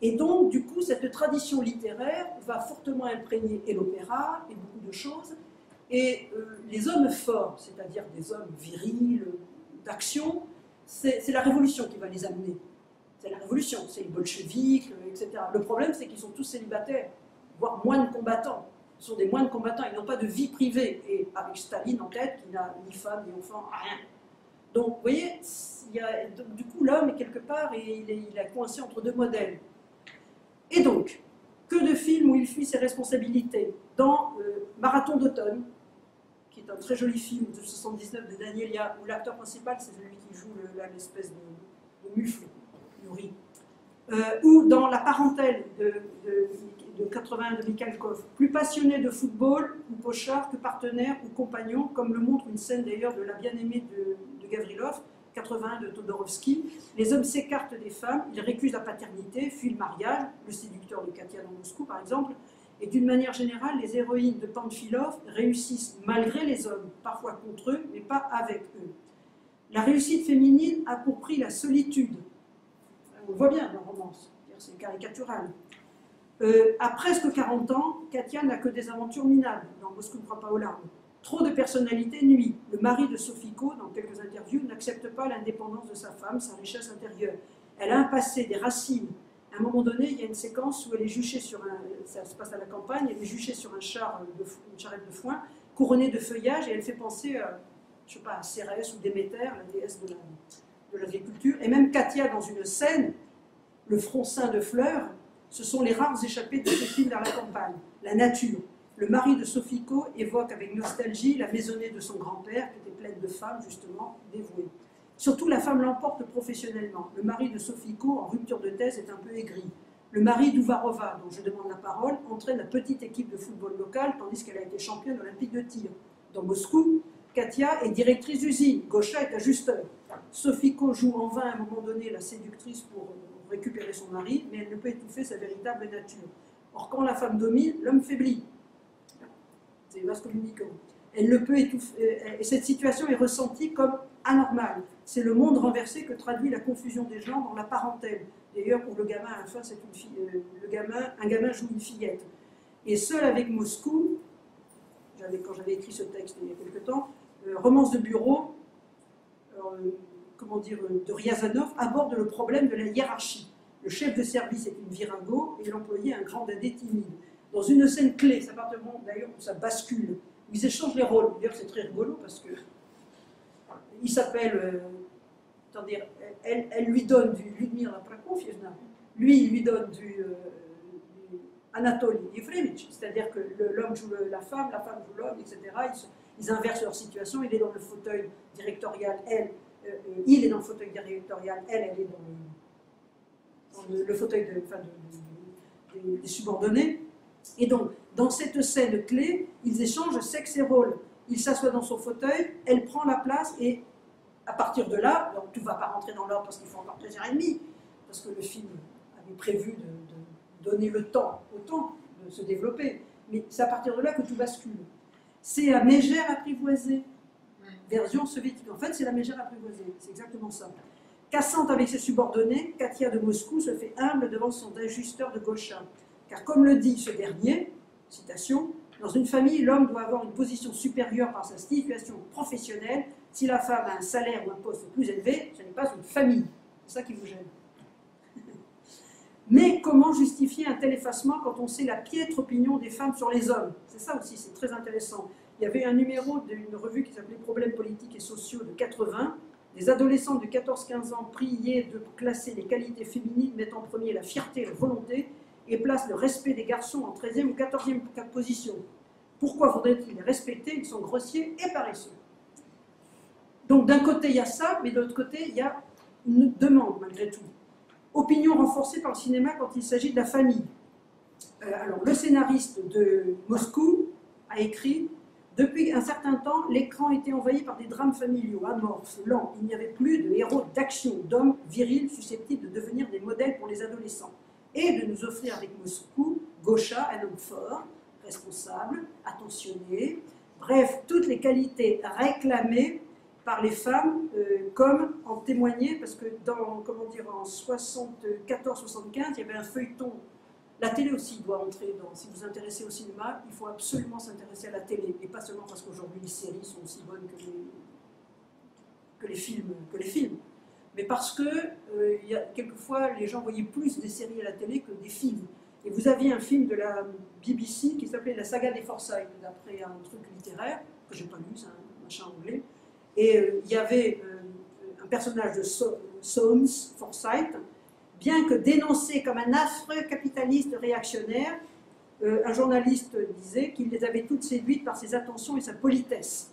Et donc, du coup, cette tradition littéraire va fortement imprégner et l'opéra, et beaucoup de choses, et les hommes forts, c'est-à-dire des hommes virils, d'action, c'est la révolution qui va les amener. C'est la révolution, c'est les bolcheviks, etc. Le problème, c'est qu'ils sont tous célibataires, voire moines combattants. Ce sont des moines combattants, ils n'ont pas de vie privée. Et avec Staline en tête, qui n'a ni femme, ni enfant, rien. Donc, vous voyez, du coup, l'homme est quelque part, et il est coincé entre deux modèles. Et donc, que de films où il fuit ses responsabilités. Dans Marathon d'automne, qui est un très joli film de 1979 de Danielia, où l'acteur principal, c'est celui qui joue l'espèce de mufle, Yuri. Ou dans La parentèle de 81 de Mikhalkov, plus passionné de football ou pochard que partenaire ou compagnon, comme le montre une scène d'ailleurs de La bien-aimée de Gavrilov, 81 de Todorovsky. Les hommes s'écartent des femmes, ils récusent la paternité, fuient le mariage, le séducteur de Katia dans Moscou par exemple, et d'une manière générale, les héroïnes de Pamphilov réussissent malgré les hommes, parfois contre eux, mais pas avec eux. La réussite féminine a pour prix la solitude. On le voit bien dans la romance, c'est caricatural. À presque 40 ans, Katia n'a que des aventures minables, dans Moscou ne croit pas aux larmes. Trop de personnalité nuit. Le mari de Sofiko, dans quelques interviews, n'accepte pas l'indépendance de sa femme, sa richesse intérieure. Elle a un passé, des racines. À un moment donné, il y a une séquence où elle est juchée sur ça se passe à la campagne, elle est juchée sur une charrette de foin, couronnée de feuillage, et elle fait penser, je sais pas, à Cérès ou Déméter, la déesse de l'agriculture. Et même Katia, dans une scène, le front ceint de fleurs, ce sont les rares échappées de ce film vers la campagne, la nature. Le mari de Sofiko évoque avec nostalgie la maisonnée de son grand-père, qui était pleine de femmes, justement, dévouées. Surtout, la femme l'emporte professionnellement. Le mari de Sofiko, en rupture de thèse, est un peu aigri. Le mari d'Uvarova, dont je demande la parole, entraîne la petite équipe de football locale, tandis qu'elle a été championne olympique de tir. Dans Moscou, Katia est directrice d'usine, Gosha est ajusteur. Sofiko joue en vain à un moment donné la séductrice pour récupérer son mari, mais elle ne peut étouffer sa véritable nature. Or, quand la femme domine, l'homme faiblit. c'est vaste communicant. Elle ne peut étouffer, et cette situation est ressentie comme anormale. C'est le monde renversé que traduit la confusion des genres dans la parentèle. D'ailleurs, pour le gamin, à la fin, c'est une fille, un gamin joue une fillette. Et seul avec Moscou, quand j'avais écrit ce texte il y a quelque temps, Romance de bureau, de Riazanov, aborde le problème de la hiérarchie. Le chef de service est une virago et l'employé un grand dadais timide. Dans une scène clé, ça part d'ailleurs où ça bascule, où ils échangent les rôles. D'ailleurs, c'est très rigolo parce que il s'appelle, elle lui donne du Ludmila Prokofyevna, lui il lui donne du Anatoly Yefremich, c'est-à-dire que l'homme joue la femme joue l'homme, etc. Ils inversent leur situation, il est dans le fauteuil directorial, il est dans le fauteuil directorial, elle est dans le fauteuil des subordonnés. Et donc, dans cette scène clé, ils échangent sexe et rôle. Il s'assoit dans son fauteuil, elle prend la place, et à partir de là, donc tout ne va pas rentrer dans l'ordre parce qu'il faut encore 3h30, parce que le film avait prévu de donner le temps au temps de se développer. Mais c'est à partir de là que tout bascule. C'est la mégère apprivoisée, version soviétique. En fait, c'est la mégère apprivoisée, c'est exactement ça. Cassante avec ses subordonnés, Katia de Moscou se fait humble devant son ajusteur de Gauchin. Car comme le dit ce dernier, citation, « Dans une famille, l'homme doit avoir une position supérieure par sa situation professionnelle. Si la femme a un salaire ou un poste plus élevé, ce n'est pas une famille. » C'est ça qui vous gêne. Mais comment justifier un tel effacement quand on sait la piètre opinion des femmes sur les hommes? C'est ça aussi, c'est très intéressant. Il y avait un numéro d'une revue qui s'appelait Problèmes politiques et sociaux de 80. Les adolescents de 14-15 ans priaient de classer les qualités féminines, mettant en premier la fierté et la volonté, et placent le respect des garçons en 13e ou 14e position. Pourquoi faudrait-il les respecter? Ils sont grossiers et paresseux. Donc d'un côté il y a ça, mais de l'autre côté il y a une demande malgré tout. Opinion renforcée par le cinéma quand il s'agit de la famille. Alors le scénariste de Moscou a écrit: depuis un certain temps, l'écran était envahi par des drames familiaux, amorphes, lents. Il n'y avait plus de héros d'action, d'hommes virils susceptibles de devenir des modèles pour les adolescents. Et de nous offrir avec Moscou, Gaucha, un homme fort, responsable, attentionné, bref, toutes les qualités réclamées par les femmes, comme en témoignait, parce que en 74-75, il y avait un feuilleton. La télé aussi doit entrer dans. Si vous vous intéressez au cinéma, il faut absolument s'intéresser à la télé, et pas seulement parce qu'aujourd'hui les séries sont aussi bonnes que les films, mais parce que quelquefois les gens voyaient plus des séries à la télé que des films. Et vous aviez un film de la BBC qui s'appelait La saga des Forsyth, d'après un truc littéraire que j'ai pas lu, c'est un machin anglais. Et il y avait un personnage de Soames Forsyth. Bien que dénoncé comme un affreux capitaliste réactionnaire, un journaliste disait qu'il les avait toutes séduites par ses attentions et sa politesse.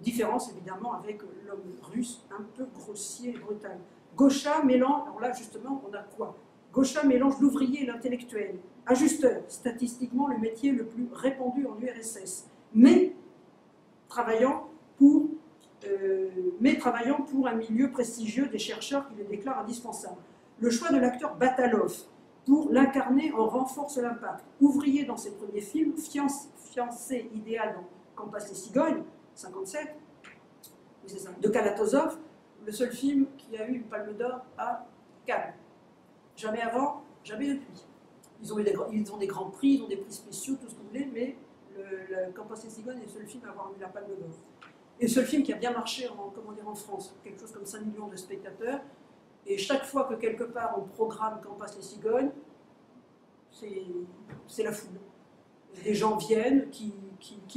Différence évidemment avec l'homme russe, un peu grossier et brutal. Gaucha mélange, alors là justement on a quoi? Gaucha mélange l'ouvrier et l'intellectuel. Ajusteur, statistiquement le métier le plus répandu en URSS, mais travaillant pour un milieu prestigieux des chercheurs qui le déclarent indispensable. Le choix de l'acteur Batalov pour l'incarner en renforce l'impact. Ouvrier dans ses premiers films, fiancé idéal dans Quand passent les cigognes, 57, de Kalatozov, le seul film qui a eu une palme d'or à Cannes. Jamais avant, jamais depuis. Ils ont des grands prix, ils ont des prix spéciaux, tout ce que vous voulez, mais Quand passent les cigognes est le seul film à avoir eu la palme d'or. Et le seul film qui a bien marché en France, quelque chose comme 5 millions de spectateurs. Et chaque fois que quelque part on programme Quand passent les cigognes, c'est la foule. Des gens viennent qui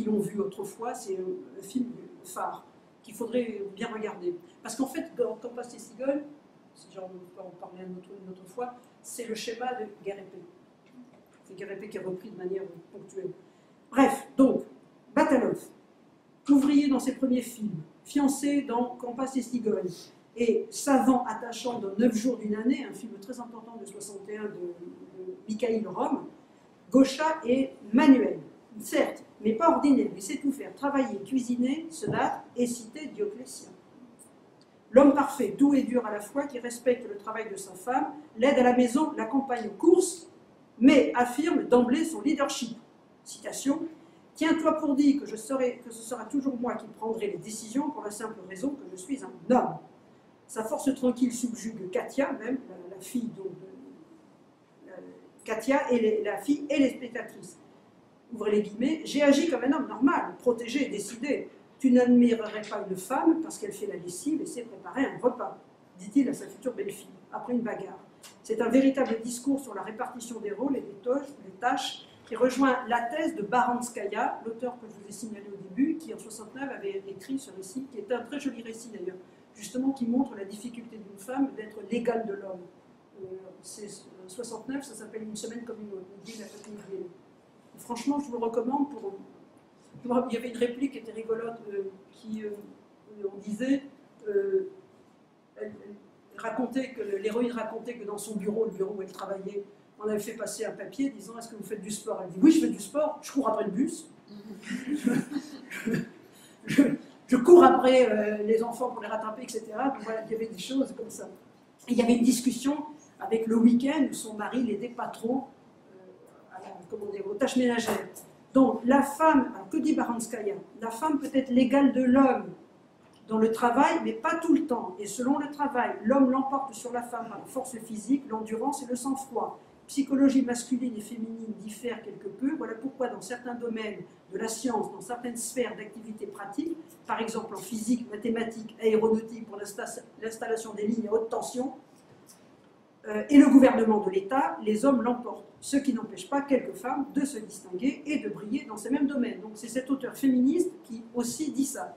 l'ont vu autrefois, c'est un film phare qu'il faudrait bien regarder. Parce qu'en fait, Quand passent les cigognes, si j'en peux en parler une autre fois, c'est le schéma de Guerépé. C'est Guerépé qui est repris de manière ponctuelle. Bref, donc, Batalov, ouvrier dans ses premiers films, fiancé dans Quand passent les cigognes, et savant attachant dans 9 jours d'une année, un film très important de 61 de Mikhaïl Rom, Gaucha est manuel, certes, mais pas ordinaire, il sait tout faire, travailler, cuisiner, se battre et citer Dioclétien. L'homme parfait, doux et dur à la fois, qui respecte le travail de sa femme, l'aide à la maison, l'accompagne aux courses, mais affirme d'emblée son leadership. Citation: Tiens-toi pour dit que ce sera toujours moi qui prendrai les décisions pour la simple raison que je suis un homme. Sa force tranquille subjugue Katia, même la fille, donc, Katia, et la fille et les spectatrices. Ouvrez les guillemets, j'ai agi comme un homme normal, protégé et décidé. Tu n'admirerais pas une femme parce qu'elle fait la lessive et sait préparer un repas, dit-il à sa future belle-fille, après une bagarre. C'est un véritable discours sur la répartition des rôles et des tâches qui rejoint la thèse de Baranskaya, l'auteur que je vous ai signalé au début, qui en 69 avait écrit ce récit, qui est un très joli récit d'ailleurs, justement qui montre la difficulté d'une femme d'être l'égale de l'homme. C'est 69, ça s'appelle Une semaine comme une autre, dit la petite Vienne. Franchement, je vous le recommande. Il y avait une réplique qui était rigolote, on disait, l'héroïne racontait que dans son bureau, le bureau où elle travaillait, on avait fait passer un papier disant « Est-ce que vous faites du sport ?» Elle dit « Oui, je fais du sport, je cours après le bus. je cours après les enfants pour les rattraper, etc. » Donc voilà, il y avait des choses comme ça. Et il y avait une discussion avec le week-end où son mari l'aidait pas trop aux tâches ménagères. Donc la femme, que dit Baranskaya? La femme peut être l'égale de l'homme dans le travail, mais pas tout le temps. Et selon le travail, l'homme l'emporte sur la femme par la force physique, l'endurance et le sang-froid. Psychologie masculine et féminine diffèrent quelque peu. Voilà pourquoi dans certains domaines de la science, dans certaines sphères d'activité pratique, par exemple en physique, mathématiques, aéronautique pour l'installation des lignes à haute tension, et le gouvernement de l'État, les hommes l'emportent. Ce qui n'empêche pas quelques femmes de se distinguer et de briller dans ces mêmes domaines. Donc c'est cet auteur féministe qui aussi dit ça.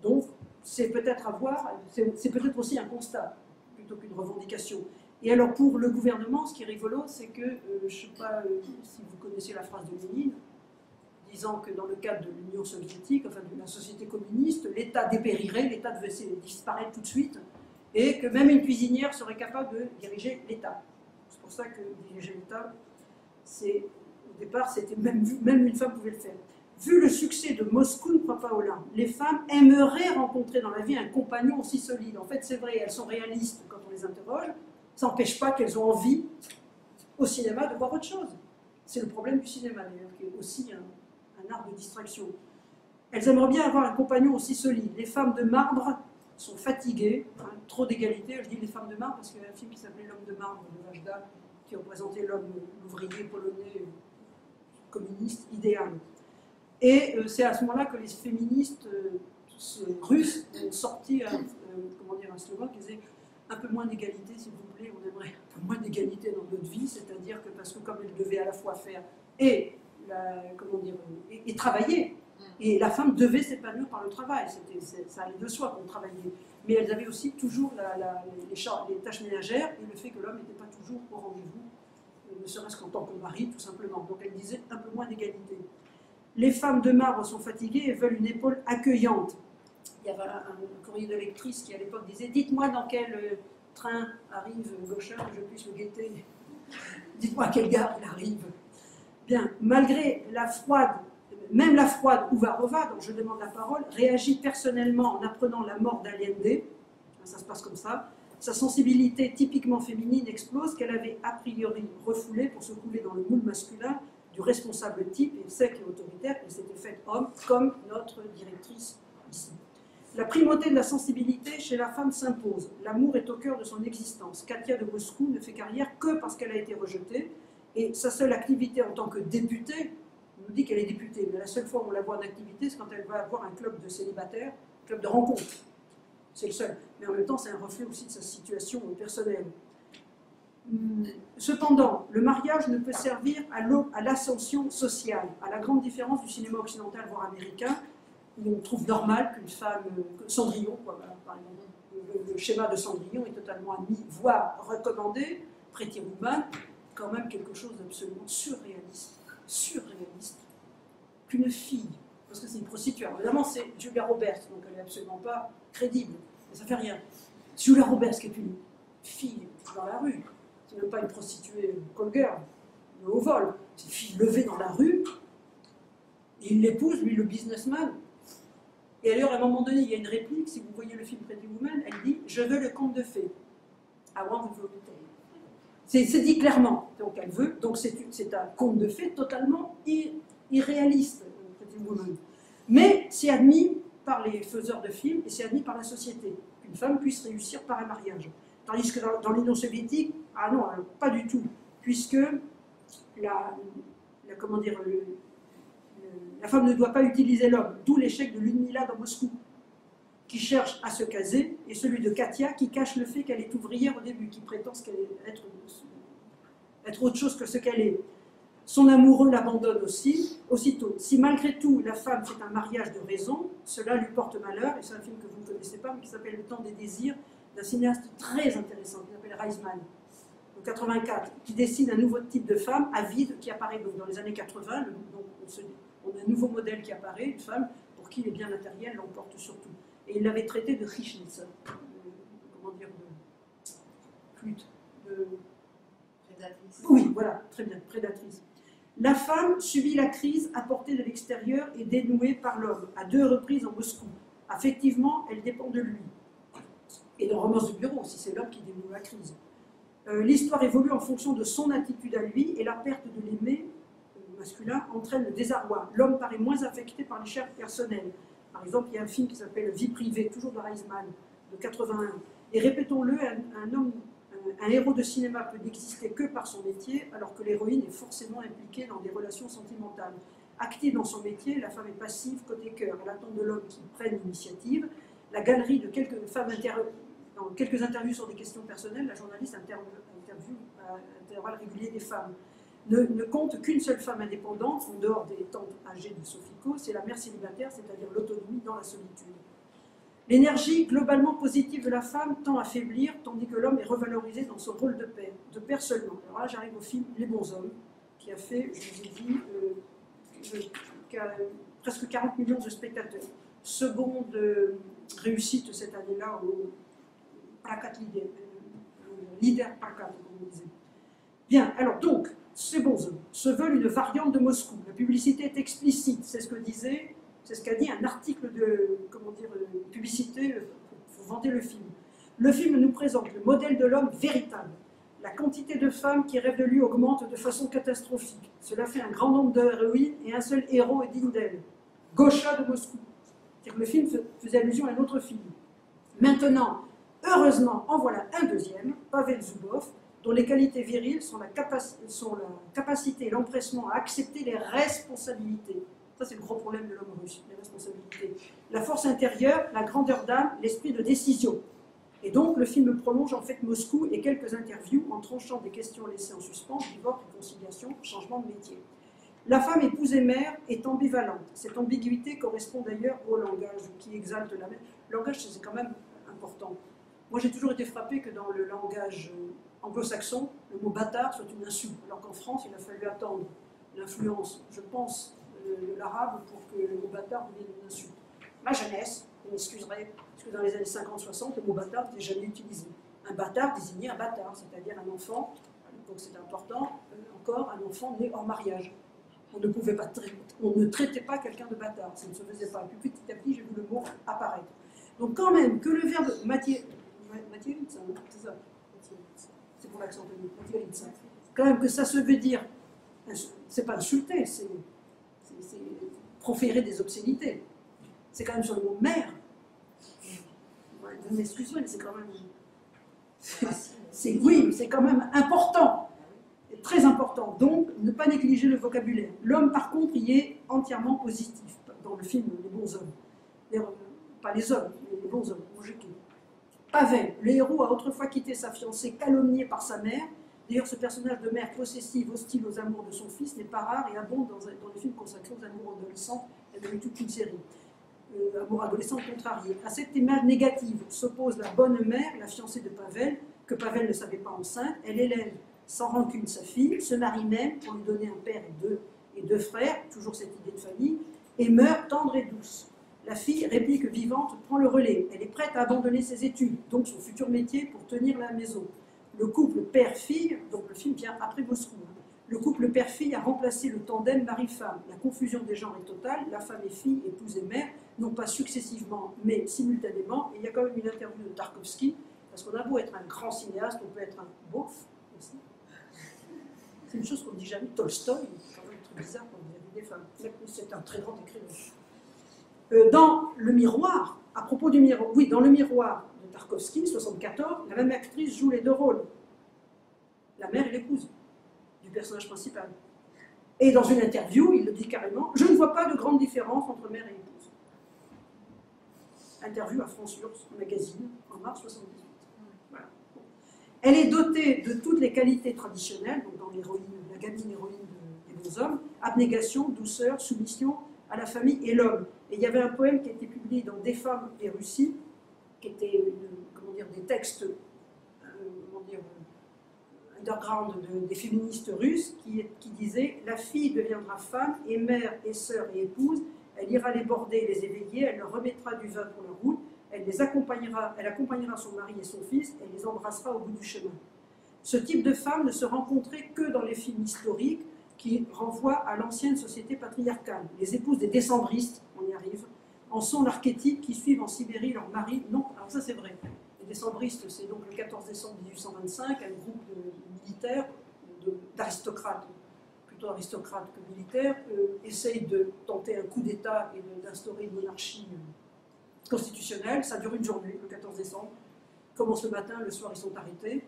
Donc c'est peut-être à voir, c'est peut-être aussi un constat, plutôt qu'une revendication. Et alors pour le gouvernement, ce qui est rigolo, c'est que, je ne sais pas si vous connaissez la phrase de Lénine, disant que dans le cadre de l'Union soviétique, enfin de la société communiste, l'État dépérirait, l'État devait disparaître tout de suite, et que même une cuisinière serait capable de diriger l'État. C'est pour ça que diriger l'État, au départ, c'était même une femme pouvait le faire. Vu le succès de Moscou, Papaolin, les femmes aimeraient rencontrer dans la vie un compagnon aussi solide. En fait, c'est vrai, elles sont réalistes quand on les interroge, ça n'empêche pas qu'elles ont envie, au cinéma, de voir autre chose. C'est le problème du cinéma, d'ailleurs, qui est aussi un art de distraction. Elles aimeraient bien avoir un compagnon aussi solide. Les femmes de marbre sont fatiguées, hein, trop d'égalité. Je dis les femmes de marbre parce qu'il y avait un film qui s'appelait L'homme de marbre de Vajda, qui représentait l'ouvrier polonais communiste idéal. Et c'est à ce moment-là que les féministes russes ont sorti un slogan qui disait un peu moins d'égalité, s'il vous plaît, on aimerait un peu moins d'égalité dans notre vie, c'est-à-dire que parce que comme elles devaient à la fois faire et travailler, et la femme devait s'épanouir par le travail, ça allait de soi qu'on travaillait. Mais elles avaient aussi toujours les tâches ménagères et le fait que l'homme n'était pas toujours au rendez-vous, ne serait-ce qu'en tant que mari, tout simplement. Donc elle disait un peu moins d'égalité. Les femmes de marbre sont fatiguées et veulent une épaule accueillante. Il y avait un courrier de lectrice qui à l'époque disait « Dites-moi dans quel train arrive Gauchin, que je puisse le guetter. Dites-moi à quelle gare il arrive. » Bien, malgré même la froide Uvarova, dont je demande la parole, réagit personnellement en apprenant la mort d'Allende, ça se passe comme ça, sa sensibilité typiquement féminine explose qu'elle avait a priori refoulée pour se couler dans le moule masculin du responsable type et sec et autoritaire, elle s'était faite homme, comme notre directrice ici. La primauté de la sensibilité chez la femme s'impose. L'amour est au cœur de son existence. Katia de Moscou ne fait carrière que parce qu'elle a été rejetée, et sa seule activité en tant que députée, on nous dit qu'elle est députée, mais la seule fois où on la voit en activité, c'est quand elle va avoir un club de célibataires, un club de rencontres. C'est le seul. Mais en même temps, c'est un reflet aussi de sa situation personnelle. Cependant, le mariage ne peut servir à l'ascension sociale, à la grande différence du cinéma occidental, voire américain, où on trouve normal qu'une femme, Cendrillon, par exemple, le schéma de Cendrillon est totalement admis, voire recommandé, Pretty Woman, quand même quelque chose d'absolument surréaliste, qu'une fille, parce que c'est une prostituée. Alors, évidemment, c'est Julia Roberts, donc elle n'est absolument pas crédible, mais ça ne fait rien. Julia Roberts, qui est une fille dans la rue, c'est même pas une prostituée call girl, au vol, c'est une fille levée dans la rue, et il l'épouse, lui, le businessman. Et d'ailleurs, à un moment donné, il y a une réplique, si vous voyez le film Pretty Woman, elle dit « Je veux le conte de fées ». I want the fairy tale. C'est dit clairement, donc elle veut, donc c'est un conte de fées totalement irréaliste, Pretty Woman. Mais c'est admis par les faiseurs de films et c'est admis par la société, qu'une femme puisse réussir par un mariage. Tandis que dans l'Union soviétique, ah non, pas du tout, puisque comment dire, la femme ne doit pas utiliser l'homme, d'où l'échec de Ludmila dans Moscou, qui cherche à se caser, et celui de Katia qui cache le fait qu'elle est ouvrière au début, qui prétend être autre chose que ce qu'elle est. Son amoureux l'abandonne aussitôt. Si malgré tout la femme fait un mariage de raison, cela lui porte malheur, et c'est un film que vous ne connaissez pas, mais qui s'appelle Le temps des désirs, d'un cinéaste très intéressant, qui s'appelle Reisman, en 84, qui dessine un nouveau type de femme, avide, qui apparaît donc dans les années 80, donc on a un nouveau modèle qui apparaît, une femme pour qui les biens matériels l'emportent surtout. Et il l'avait traité de Richnitz, comment dire, de flûte, de... Prédatrice. Oui, voilà, très bien, prédatrice. La femme subit la crise apportée de l'extérieur et dénouée par l'homme, à 2 reprises en Moscou. Affectivement, elle dépend de lui. Et dans Romance de bureau, si c'est l'homme qui dénoue la crise. L'histoire évolue en fonction de son attitude à lui, et la perte de l'aimer, masculin, entraîne le désarroi. L'homme paraît moins affecté par les chairs personnelles. Par exemple, il y a un film qui s'appelle Vie privée, toujours de Reisman, de 81. Et répétons-le, un héros de cinéma peut n'exister que par son métier, alors que l'héroïne est forcément impliquée dans des relations sentimentales. Active dans son métier, la femme est passive côté cœur. Elle attend de l'homme qui prenne l'initiative. La galerie de quelques femmes dans quelques interviews sur des questions personnelles, la journaliste intervalle régulier des femmes. Ne compte qu'une seule femme indépendante, en dehors des tantes âgées de Sophiko, c'est la mère célibataire, c'est-à-dire l'autonomie dans la solitude. L'énergie globalement positive de la femme tend à faiblir, tandis que l'homme est revalorisé dans son rôle de père seulement. Alors là, j'arrive au film Les Bons Hommes, qui a fait, je vous ai dit, presque 40 millions de spectateurs. Seconde réussite cette année-là au Prakat Leader Prakat, comme on disait. Bien, alors donc, ces bons hommes se veulent une variante de Moscou. La publicité est explicite, c'est ce qu'a dit un article de publicité pour vanter le film. Le film nous présente le modèle de l'homme véritable. La quantité de femmes qui rêvent de lui augmente de façon catastrophique. Cela fait un grand nombre d'héroïnes et un seul héros est digne d'elle. Gosha de Moscou. C'est-à-dire que le film faisait allusion à un autre film. Maintenant, heureusement, en voilà un deuxième, Pavel Zubov, dont les qualités viriles sont la capacité et l'empressement à accepter les responsabilités. Ça, c'est le gros problème de l'homme russe, les responsabilités. La force intérieure, la grandeur d'âme, l'esprit de décision. Et donc, le film prolonge en fait Moscou et quelques interviews en tranchant des questions laissées en suspens, divorce, réconciliation, changement de métier. La femme épouse et mère est ambivalente. Cette ambiguïté correspond d'ailleurs au langage qui exalte la mère. Le langage, c'est quand même important. Moi, j'ai toujours été frappée que dans le langage anglo-saxon, le mot bâtard soit une insulte, alors qu'en France, il a fallu attendre l'influence, je pense, de l'arabe pour que le mot bâtard devienne une insulte. Ma jeunesse, vous m'excuserez, parce que dans les années 50-60, le mot bâtard n'était jamais utilisé. Un bâtard désignait un bâtard, c'est-à-dire un enfant, donc c'est important, encore un enfant né hors mariage. On ne traitait pas quelqu'un de bâtard, ça ne se faisait pas. Puis petit à petit, j'ai vu le mot apparaître. Donc quand même, que le verbe Matieritsa, c'est ça, c'est pour l'accent de Matieritsa, quand même que ça se veut dire, c'est pas insulter, c'est proférer des obscénités. C'est quand même sur le mot mère. Excusez-moi, mais c'est quand même... Oui, c'est quand même important. Très important, donc ne pas négliger le vocabulaire. L'homme, par contre, y est entièrement positif, dans le film Les Bons Hommes. Pas les hommes, les bons hommes, Pavel, le héros, a autrefois quitté sa fiancée calomniée par sa mère. D'ailleurs, ce personnage de mère possessive, hostile aux amours de son fils, n'est pas rare et abonde dans les films consacrés aux amours adolescents. Il y a eu toute une série. Amour adolescent contrarié. À cette image négative s'oppose la bonne mère, la fiancée de Pavel, que Pavel ne savait pas enceinte. Elle élève sans rancune sa fille, se marie même pour lui donner un père et deux frères, toujours cette idée de famille, et meurt tendre et douce. La fille, réplique vivante, prend le relais. Elle est prête à abandonner ses études, donc son futur métier, pour tenir la maison. Le couple père-fille, donc le film vient après Moscou, le couple père-fille a remplacé le tandem mari-femme. La confusion des genres est totale, la femme et fille, épouse et mère, non pas successivement, mais simultanément. Et il y a quand même une interview de Tarkovsky, parce qu'on a beau être un grand cinéaste, on peut être un beauf aussi. C'est une chose qu'on ne dit jamais. Tolstoï, c'est quand même très bizarre qu'on dit. des femmes. C'est un très grand écrivain. Dans Le Miroir, à propos du miroir, oui, dans Le Miroir de Tarkovsky, 74, la même actrice joue les deux rôles, la mère et l'épouse du personnage principal. Et dans une interview, il le dit carrément, je ne vois pas de grande différence entre mère et épouse. Interview à France Urs, magazine, en mars 78. Voilà. Elle est dotée de toutes les qualités traditionnelles, donc dans l'héroïne, la gamine héroïne des beaux hommes, abnégation, douceur, soumission à la famille et l'homme. Et il y avait un poème qui a été publié dans Des femmes et Russie, qui était des textes underground des féministes russes, qui disait « La fille deviendra femme et mère et sœur et épouse, elle ira les border et les éveiller, elle leur remettra du vin pour leur route, elle accompagnera son mari et son fils, elle les embrassera au bout du chemin. » Ce type de femme ne se rencontrait que dans les films historiques qui renvoient à l'ancienne société patriarcale. Les épouses des décembristes, on y arrive, en sont l'archétype qui suivent en Sibérie leur mari. Non, alors ça c'est vrai. Les décembristes, c'est donc le 14 décembre 1825, un groupe de militaires, d'aristocrates, plutôt aristocrates que militaires, essayent de tenter un coup d'État et d'instaurer une monarchie constitutionnelle. Ça dure une journée, le 14 décembre. Ils commencent le matin, le soir ils sont arrêtés.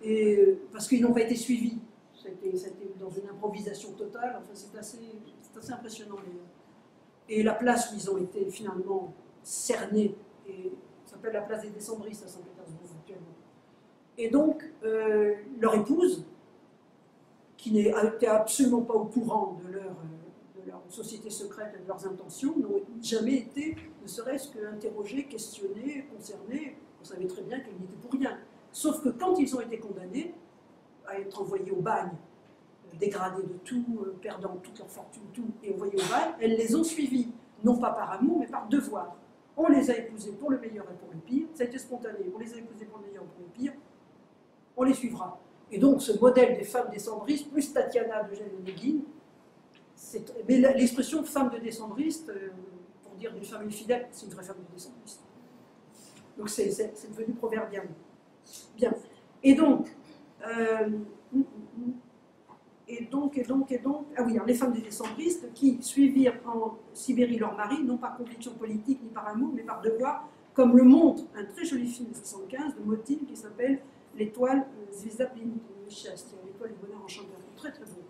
Et, parce qu'ils n'ont pas été suivis. C'était dans une improvisation totale. Enfin, c'est assez impressionnant. Et la place où ils ont été finalement cernés, et ça s'appelle la place des décembristes à Saint-Pétersbourg actuellement. Et donc, leur épouse, qui n'était absolument pas au courant de leur société secrète et de leurs intentions, n'ont jamais été, ne serait-ce qu'interrogés, questionnés, concernés. On savait très bien qu'elles n'y étaient pour rien. Sauf que quand ils ont été condamnés à être envoyés au bagne, dégradés de tout, perdant toute leur fortune, tout, et envoyés au bagne, elles les ont suivis, non pas par amour, mais par devoir. On les a épousés pour le meilleur et pour le pire, ça a été spontané, on les a épousés pour le meilleur et pour le pire, on les suivra. Et donc ce modèle des femmes décembristes, plus Tatiana de Onegin, mais l'expression femme de décembriste, pour dire d'une femme infidèle, c'est une vraie femme de décembriste. Donc c'est devenu proverbial. Bien. Et donc, ah oui, alors les femmes des décembristes qui suivirent en Sibérie leur mari, non par conviction politique ni par amour, mais par devoir, comme le montre un très joli film de 1975 de Motin qui s'appelle L'étoile Zvezda Plenitude, l'étoile du bonheur enchanteur. Très très beau.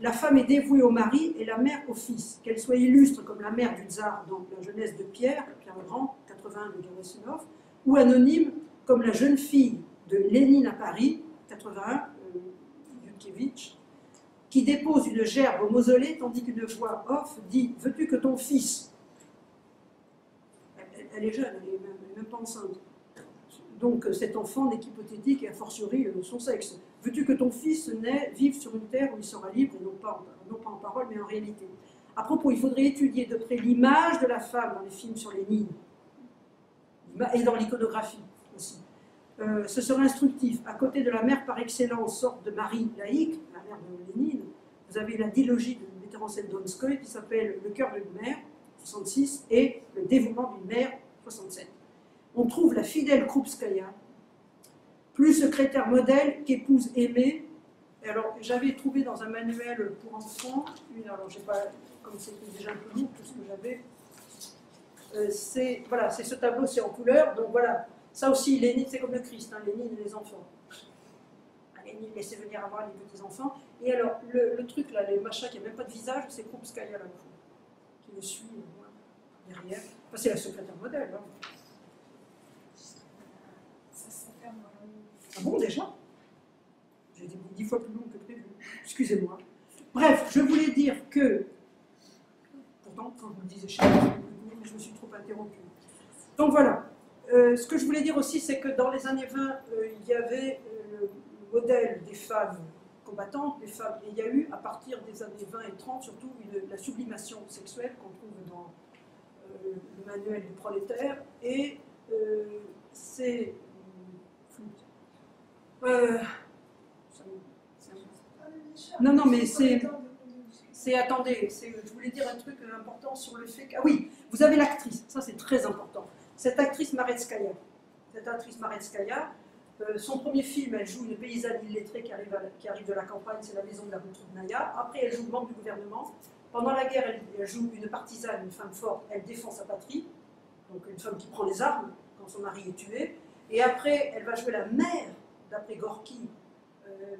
La femme est dévouée au mari et la mère au fils. Qu'elle soit illustre comme la mère du tsar dans La jeunesse de Pierre le Grand, 81 de Gerasimov, ou anonyme comme la jeune fille de Lénine à Paris, 81, Yudkevitch, qui dépose une gerbe au mausolée tandis qu'une voix off dit « Veux-tu que ton fils » elle est jeune, elle n'est même pas enceinte. Donc cet enfant n'est qu'hypothétique et a fortiori son sexe. « Veux-tu que ton fils naît, vive sur une terre où il sera libre, et non pas en parole, mais en réalité ?» À propos, il faudrait étudier de près l'image de la femme dans les films sur Lénine, et dans l'iconographie aussi. Ce serait instructif. À côté de la mère par excellence, sorte de Marie laïque, la mère de Lénine, vous avez la dilogie de metteur en scène Donskoy qui s'appelle Le cœur d'une mère, 66, et Le dévouement d'une mère, 67. On trouve la fidèle Krupskaya, plus secrétaire modèle qu'épouse aimée. Et alors, j'avais trouvé dans un manuel pour enfants, alors je sais pas, comme c'était déjà un peu lourd tout ce que j'avais, voilà, c'est ce tableau, c'est en couleur, donc voilà. Ça aussi, Lénine, c'est comme le Christ, hein, Lénine et les enfants. Lénine laissait venir avoir les petits-enfants. Et alors, le truc là, les machins qui n'ont même pas de visage, c'est Krupskaya là, qui le suit derrière. Enfin, c'est la secrétaire modèle. Hein. Ah bon, déjà? J'ai été 10 fois plus long que prévu. Excusez-moi. Bref, je voulais dire que, pourtant, quand vous le disiez, je me suis trop interrompue. Donc voilà. Ce que je voulais dire aussi, c'est que dans les années 20, il y avait le modèle des femmes combattantes, des femmes, et il y a eu, à partir des années 20 et 30, surtout la sublimation sexuelle qu'on trouve dans le manuel du prolétaire, et c'est... non, mais c'est... Attendez, je voulais dire un truc important sur le fait que... Ah oui, vous avez l'actrice, ça c'est très important. Cette actrice Maretskaya, son premier film, elle joue une paysanne illettrée qui arrive de la campagne, c'est La maison de la rue Troudnaïa. Après, elle joue le membre du gouvernement. Pendant la guerre, elle joue une partisane, une femme forte, elle défend sa patrie, donc une femme qui prend les armes quand son mari est tué. Et après, elle va jouer la mère, d'après Gorky,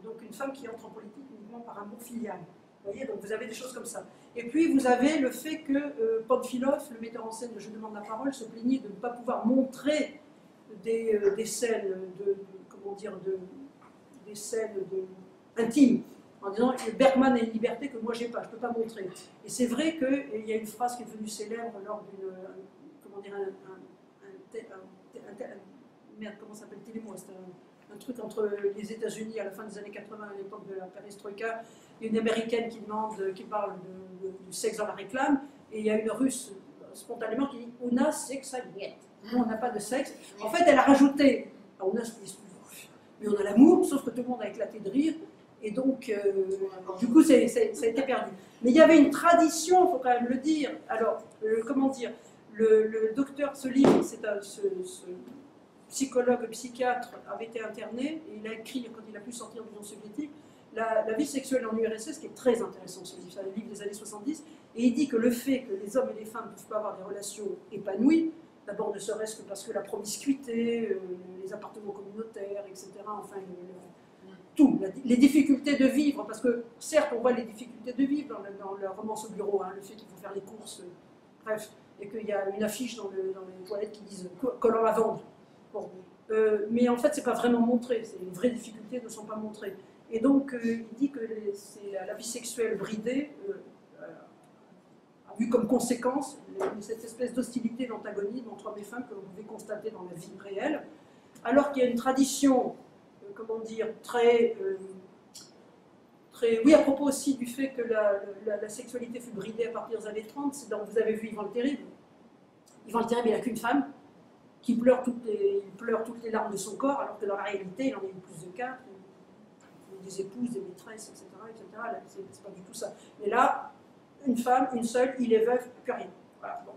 donc une femme qui entre en politique uniquement par amour filial. Vous voyez, donc vous avez des choses comme ça. Et puis vous avez le fait que Panfilov, le metteur en scène de Je demande la parole, se plaignait de ne pas pouvoir montrer des scènes comment dire, des scènes intimes, en disant Bergman a une liberté que moi j'ai pas, je peux pas montrer. Et c'est vrai qu'il y a une phrase qui est devenue célèbre lors d'une, comment dire, merde, comment ça s'appelle, Télémo, c'est un truc entre les États-Unis à la fin des années 80, à l'époque de la perestroïka. Il y a une américaine qui parle du sexe dans la réclame, et il y a une russe spontanément qui dit Una sexa niet. Nous, on n'a pas de sexe. En fait, elle a rajouté, on a mais on a l'amour, sauf que tout le monde a éclaté de rire, et donc, du coup, ça a été perdu. Mais il y avait une tradition, il faut quand même le dire. Alors, comment dire, le docteur, ce livre, ce psychologue, psychiatre, avait été interné, et il a écrit, quand il a pu sortir de l'Union soviétique, la vie sexuelle en URSS, qui est très intéressant, ce livre, c'est un livre des années 70, et il dit que le fait que les hommes et les femmes ne peuvent pas avoir des relations épanouies, d'abord ne serait-ce que parce que la promiscuité, les appartements communautaires, etc., enfin, tout, les difficultés de vivre, parce que certes on voit les difficultés de vivre dans le romance au bureau, hein, le fait qu'il faut faire les courses, bref, et qu'il y a une affiche dans les toilettes qui disent collant à vendre. Bon. Mais en fait, c'est pas vraiment montré, les vraies difficultés ne sont pas montrées. Et donc, il dit que la vie sexuelle bridée a eu comme conséquence cette espèce d'hostilité, d'antagonisme entre hommes et femmes que vous pouvez constater dans la vie réelle, alors qu'il y a une tradition, comment dire, très, oui, à propos aussi du fait que la sexualité fut bridée à partir des années 30, c'est donc vous avez vu Yvan le Terrible. Yvan le Terrible, il n'a qu'une femme, qui pleure toutes les larmes de son corps, alors que dans la réalité, il en a eu plus de 4, des épouses, des maîtresses, etc. Là, c'est pas du tout ça. Mais là, une femme, une seule, il est veuf, plus rien. Voilà, bon.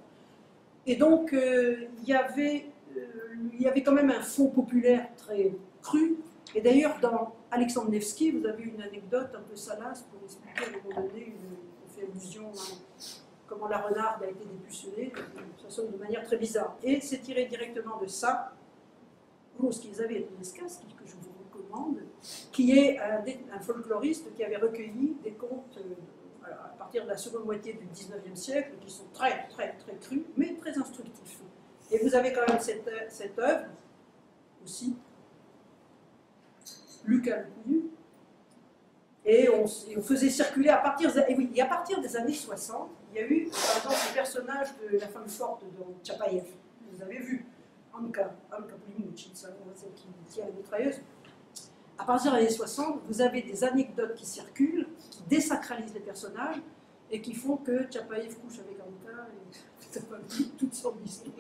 Et donc, il y avait quand même un fond populaire très cru. Et d'ailleurs, dans Alexandre Nevsky, vous avez une anecdote un peu salace pour expliquer à un moment donné, on fait allusion à comment la renarde a été dépucelée. Ça sonne de manière très bizarre. Et c'est tiré directement de ça, ce qu'ils avaient à Escas, que je vous recommande, qui est un folkloriste qui avait recueilli des contes à partir de la seconde moitié du 19e siècle, qui sont très, très, très crus, mais très instructifs. Et vous avez quand même cette œuvre aussi, Lucas le Couillu, et on faisait circuler à partir des années 60, il y a eu, par exemple, le personnage de la femme forte de Tchapaïev. Vous avez vu, Anka Pulimuchi, celle qui tient la mitrailleuse. À partir des années 60, vous avez des anecdotes qui circulent, qui désacralisent les personnages, et qui font que Tchapaïev couche avec Anka, et toutes sortes d'histoires.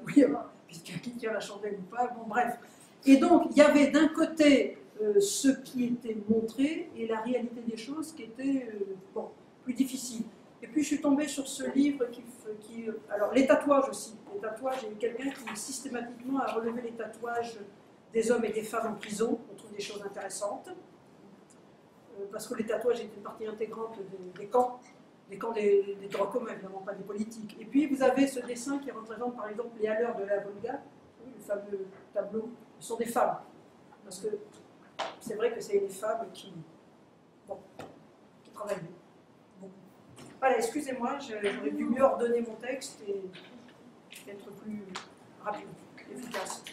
Oui, puisqu'il qui tient la chandelle ou pas, bon bref. Et donc, il y avait d'un côté ce qui était montré, et la réalité des choses qui était plus difficile. Et puis je suis tombée sur ce livre alors les tatouages aussi. Les tatouages, il y a eu quelqu'un qui systématiquement a relevé les tatouages des hommes et des femmes en prison. On trouve des choses intéressantes. Parce que les tatouages étaient une partie intégrante des camps des droits communs, évidemment pas des politiques. Et puis vous avez ce dessin qui représente par exemple les haleurs de la Volga, le fameux tableau, ce sont des femmes. Parce que c'est vrai que c'est des femmes qui travaillent bien. Voilà, excusez-moi, j'aurais dû mieux ordonner mon texte et être plus rapide, efficace.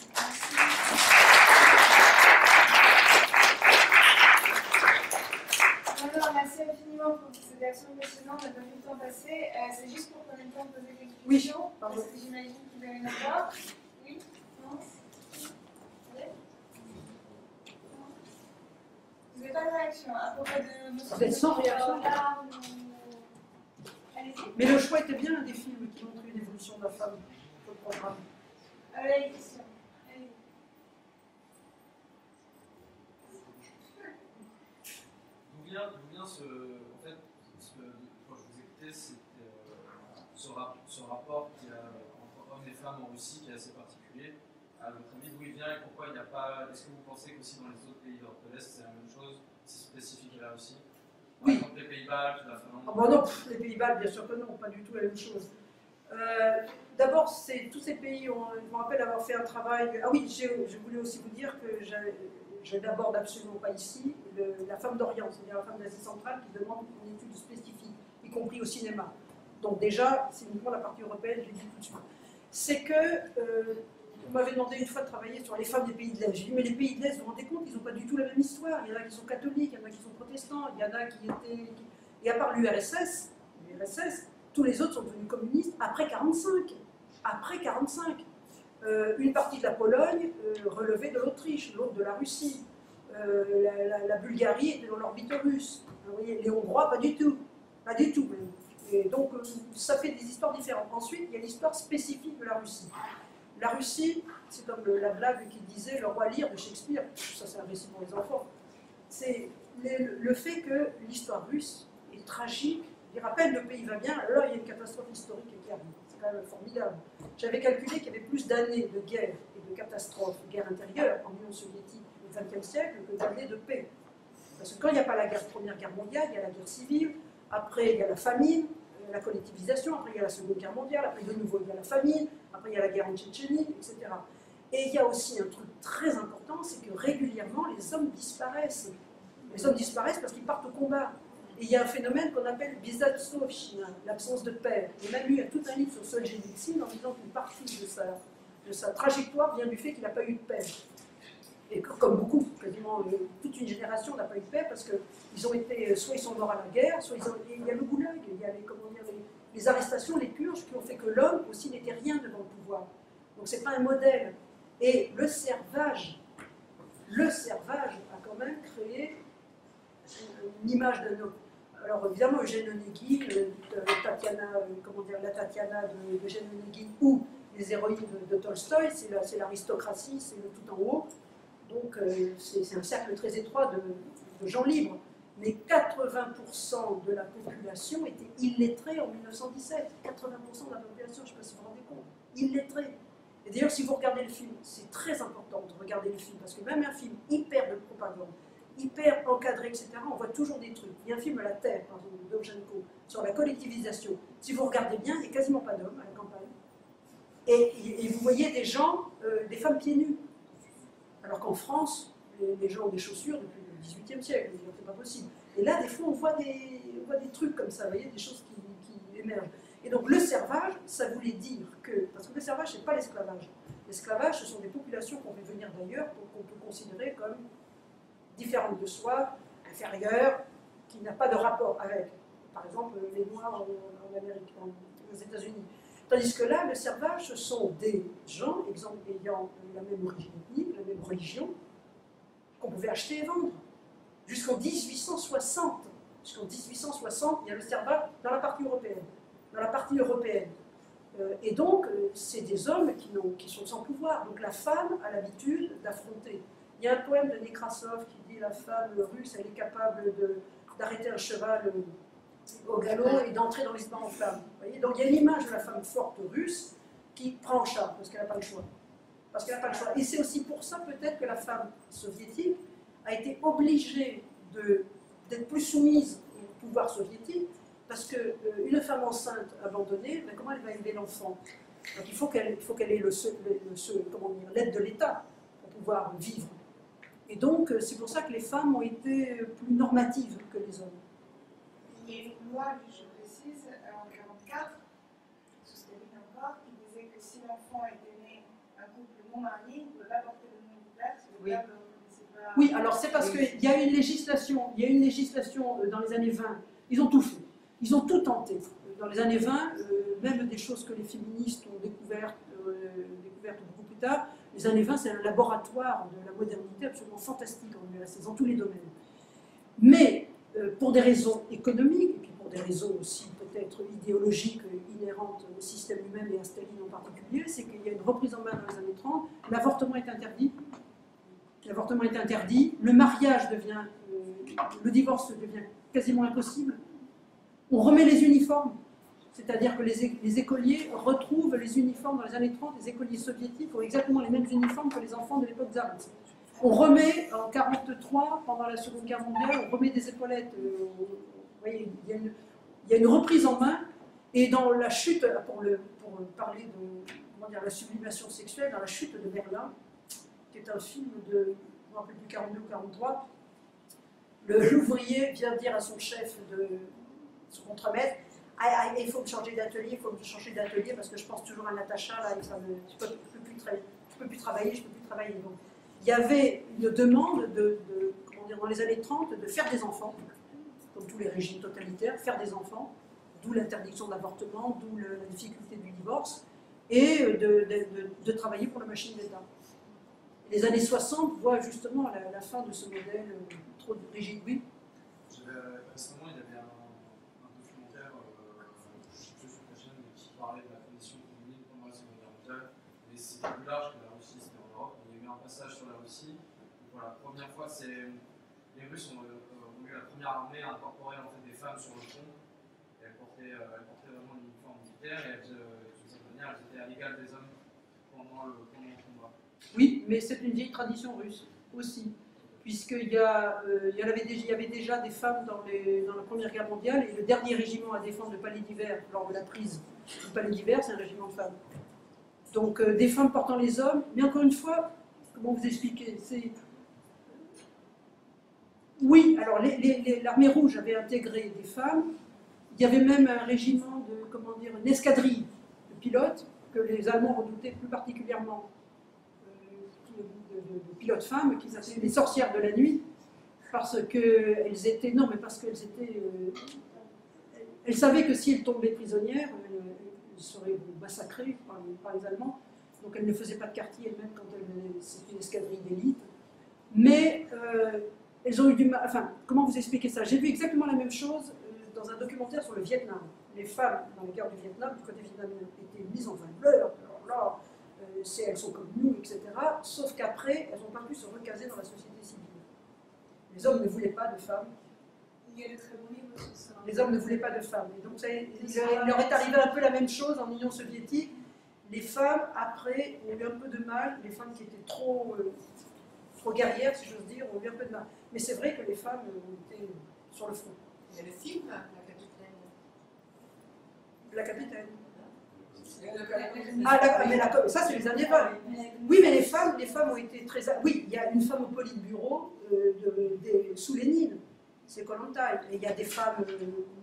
Alors, merci infiniment pour cette action passionnante, on n'a pas vu le temps passer. C'est juste pour qu'on ait le temps de poser quelques questions, parce que j'imagine qu'il va y en avoir. Oui? Non? Vous n'avez pas de réaction à propos de votre... Vous êtes sans réaction? Mais le choix était bien des films qui montrent une évolution de la femme dans le programme. Là, les questions. D'où vient quand je vous écoutais, c'était ce rapport qu'il y a entre hommes et femmes en Russie qui est assez particulier. À votre avis, d'où il vient et pourquoi il n'y a pas... Est-ce que vous pensez qu'aussi dans les autres pays d'Europe de l'Est, c'est la même chose, c'est spécifique à la Russie? Par exemple, les Pays-Bas, la Finlande. Ah bon, non, les Pays-Bas, bien sûr que non, pas du tout la même chose. D'abord, tous ces pays, je me rappelle avoir fait un travail. Ah oui, je voulais aussi vous dire que je n'aborde absolument pas ici la femme d'Orient, c'est-à-dire la femme d'Asie centrale qui demande une étude spécifique, y compris au cinéma. Donc déjà, c'est uniquement la partie européenne, je l'ai dit tout de suite. C'est que vous m'avez demandé une fois de travailler sur les femmes des pays de l'Est. J'ai dit, mais les pays de l'Est, vous vous rendez compte, ils n'ont pas du tout la même histoire. Il y en a qui sont catholiques, il y en a qui sont protestants, il y en a qui étaient... Et à part l'URSS, tous les autres sont devenus communistes après 1945. Après 1945. Une partie de la Pologne relevait de l'Autriche, l'autre de la Russie. La Bulgarie était dans l'orbite russe. Vous voyez, les Hongrois, pas du tout. Pas du tout, même. Et donc, ça fait des histoires différentes. Ensuite, il y a l'histoire spécifique de la Russie. La Russie, c'est comme la blague qui disait le roi Lear de Shakespeare. Ça, c'est un récit pour les enfants. C'est le fait que l'histoire russe est tragique. Il rappelle le pays va bien, alors il y a une catastrophe historique qui arrive. C'est quand même formidable. J'avais calculé qu'il y avait plus d'années de guerre et de catastrophes, de guerre intérieure en Union soviétique au XXe siècle que d'années de paix. Parce que quand il n'y a pas la Première Guerre mondiale, il y a la guerre civile, après il y a la famine, la collectivisation, après il y a la Seconde Guerre mondiale, après de nouveau il y a la famine, après il y a la guerre en Tchétchénie, etc. Et il y a aussi un truc très important, c'est que régulièrement les hommes disparaissent. Les hommes disparaissent parce qu'ils partent au combat. Et il y a un phénomène qu'on appelle Bizatsovchina, l'absence de père. Et même lui, il y a tout un livre sur Solzhenitsyn en disant qu'une partie de sa trajectoire vient du fait qu'il n'a pas eu de père. Et comme beaucoup, quasiment toute une génération n'a pas eu de père parce qu'ils ont été, soit ils sont morts à la guerre, soit il y a le goulag, il y a les arrestations, les purges qui ont fait que l'homme aussi n'était rien devant le pouvoir. Donc c'est pas un modèle. Et le servage a quand même créé une image d'un homme. Alors évidemment, Eugène Onegin, la Tatiana de Eugène Onegin ou les héroïnes de Tolstoï, c'est l'aristocratie, c'est le tout en haut. Donc c'est un cercle très étroit de gens libres. Mais 80% de la population était illettrée en 1917. 80% de la population, je ne sais pas si vous vous rendez compte, illettrée. Et d'ailleurs, si vous regardez le film, c'est très important de regarder le film, parce que même un film hyper de propagande, hyper encadré, etc., on voit toujours des trucs. Il y a un film La Terre, par exemple, d'Ovchenko, sur la collectivisation. Si vous regardez bien, il n'y a quasiment pas d'hommes à la campagne. Et vous voyez des gens, des femmes pieds nus. Alors qu'en France, les gens ont des chaussures depuis le XVIIIe siècle, c'est pas possible. Et là, des fois, on voit des trucs comme ça, vous voyez, des choses qui émergent. Et donc, le servage, ça voulait dire que... Parce que le servage, ce n'est pas l'esclavage. L'esclavage, ce sont des populations qu'on fait venir d'ailleurs, qu'on peut considérer comme différentes de soi, inférieures, qui n'a pas de rapport avec, par exemple, les Noirs en Amérique, aux États-Unis. Tandis que là, le servage, ce sont des gens, exemple, ayant la même origine ethnique, la même religion, qu'on pouvait acheter et vendre. Jusqu'en 1860. Jusqu'en 1860, il y a le servage dans la partie européenne. Et donc, c'est des hommes qui sont sans pouvoir. Donc la femme a l'habitude d'affronter. Il y a un poème de Nekrasov qui dit « La femme russe, elle est capable d'arrêter un cheval au galop et d'entrer dans l'espace en flamme. » Donc il y a une image de la femme forte russe qui prend en charge parce qu'elle n'a pas le choix. Et c'est aussi pour ça peut-être que la femme soviétique a été obligée d'être plus soumise au pouvoir soviétique, parce qu'une femme enceinte abandonnée, ben comment elle va élever l'enfant? Donc il faut qu'elle ait l'aide de l'État pour pouvoir vivre. Et donc c'est pour ça que les femmes ont été plus normatives que les hommes. Il y a une loi, je précise, en 1944, sous Staline encore, qui disait que si l'enfant était né un couple non marié, il ne pouvait pas porter le nom du père, parce que le père ne connaissait pas... Oui, alors c'est parce qu'il y a une législation dans les années 20, ils ont tout fait, ils ont tout tenté. Dans les années 20, même des choses que les féministes ont découvertes beaucoup plus tard, les années 20, c'est un laboratoire de la modernité absolument fantastique en URSS, dans tous les domaines. Mais pour des raisons économiques, et puis pour des raisons aussi peut-être idéologiques inhérentes au système humain et à Staline en particulier, c'est qu'il y a une reprise en main dans les années 30, l'avortement est interdit. L'avortement est interdit, le mariage devient, le divorce devient quasiment impossible. On remet les uniformes, c'est-à-dire que les écoliers retrouvent les uniformes dans les années 30, les écoliers soviétiques ont exactement les mêmes uniformes que les enfants de l'époque tsariste. On remet en 1943, pendant la Seconde Guerre mondiale, on remet des épaulettes. Vous voyez, il y a une reprise en main. Et dans la chute, pour parler de comment dire, la sublimation sexuelle, dans la chute de Berlin, qui est un film de, je ne me rappelle plus, 42 ou 43, l'ouvrier vient dire à son chef, son contremaître, il faut me changer d'atelier, parce que je pense toujours à Natacha, là, et ça je ne peux plus travailler. Donc, il y avait une demande comment dire, dans les années 30 de faire des enfants, comme tous les régimes totalitaires, faire des enfants, d'où l'interdiction de l'avortement, d'où la difficulté du divorce, et de travailler pour la machine d'État. Les années 60 voient justement la fin de ce modèle trop rigide. Oui. Récemment, il y avait un documentaire, je ne sais plus sur la chaîne, qui parlait de la condition féminine pendant la Seconde Guerre mondiale, mais c'était plus large que la Russie, c'était en Europe. Il y a eu un passage sur la Russie. Pour la première fois, les Russes ont eu la première armée à incorporer en fait, des femmes sur le front. Elles portaient vraiment une uniforme militaire et d'une certaine manière, elles étaient à l'égal des hommes pendant le combat. Oui, mais c'est une vieille tradition russe aussi, puisqu'il y avait déjà des femmes dans la Première Guerre mondiale, et le dernier régiment à défendre le Palais d'Hiver, lors de la prise du Palais d'Hiver, c'est un régiment de femmes. Donc des femmes portant les hommes, mais encore une fois, comment vous expliquer, oui, alors l'armée rouge avait intégré des femmes, il y avait même un régiment une escadrille de pilotes que les Allemands redoutaient plus particulièrement, de pilotes femmes, qu'ils appelaient les sorcières de la nuit, parce qu'elles étaient, elles savaient que si elles tombaient prisonnières, elles seraient massacrées par les Allemands, donc elles ne faisaient pas de quartier elles-mêmes quand c'était une escadrille d'élite, mais elles ont eu du mal, enfin, comment vous expliquer ça? J'ai vu exactement la même chose dans un documentaire sur le Vietnam. Les femmes dans la guerre du Vietnam, du côté vietnamien, étaient mises en valeur, alors là, elles sont comme nous, etc. Sauf qu'après, elles n'ont pas pu se recaser dans la société civile. Les hommes ne voulaient pas de femmes. Il y a de très bons livres sur ça. Les hommes ne voulaient pas de femmes. Et donc, il leur est arrivé un peu la même chose en Union soviétique. Les femmes, après, ont eu un peu de mal. Les femmes qui étaient trop guerrières, si j'ose dire, ont eu un peu de mal. Mais c'est vrai que les femmes étaient sur le front. Il y a le film, La Capitaine. La capitaine. Ah, mais ça, c'est les années 20. Oui, mais les femmes ont été très... Oui, il y a une femme au Politburo sous Lénine, c'est Kollontai. Et il y a des femmes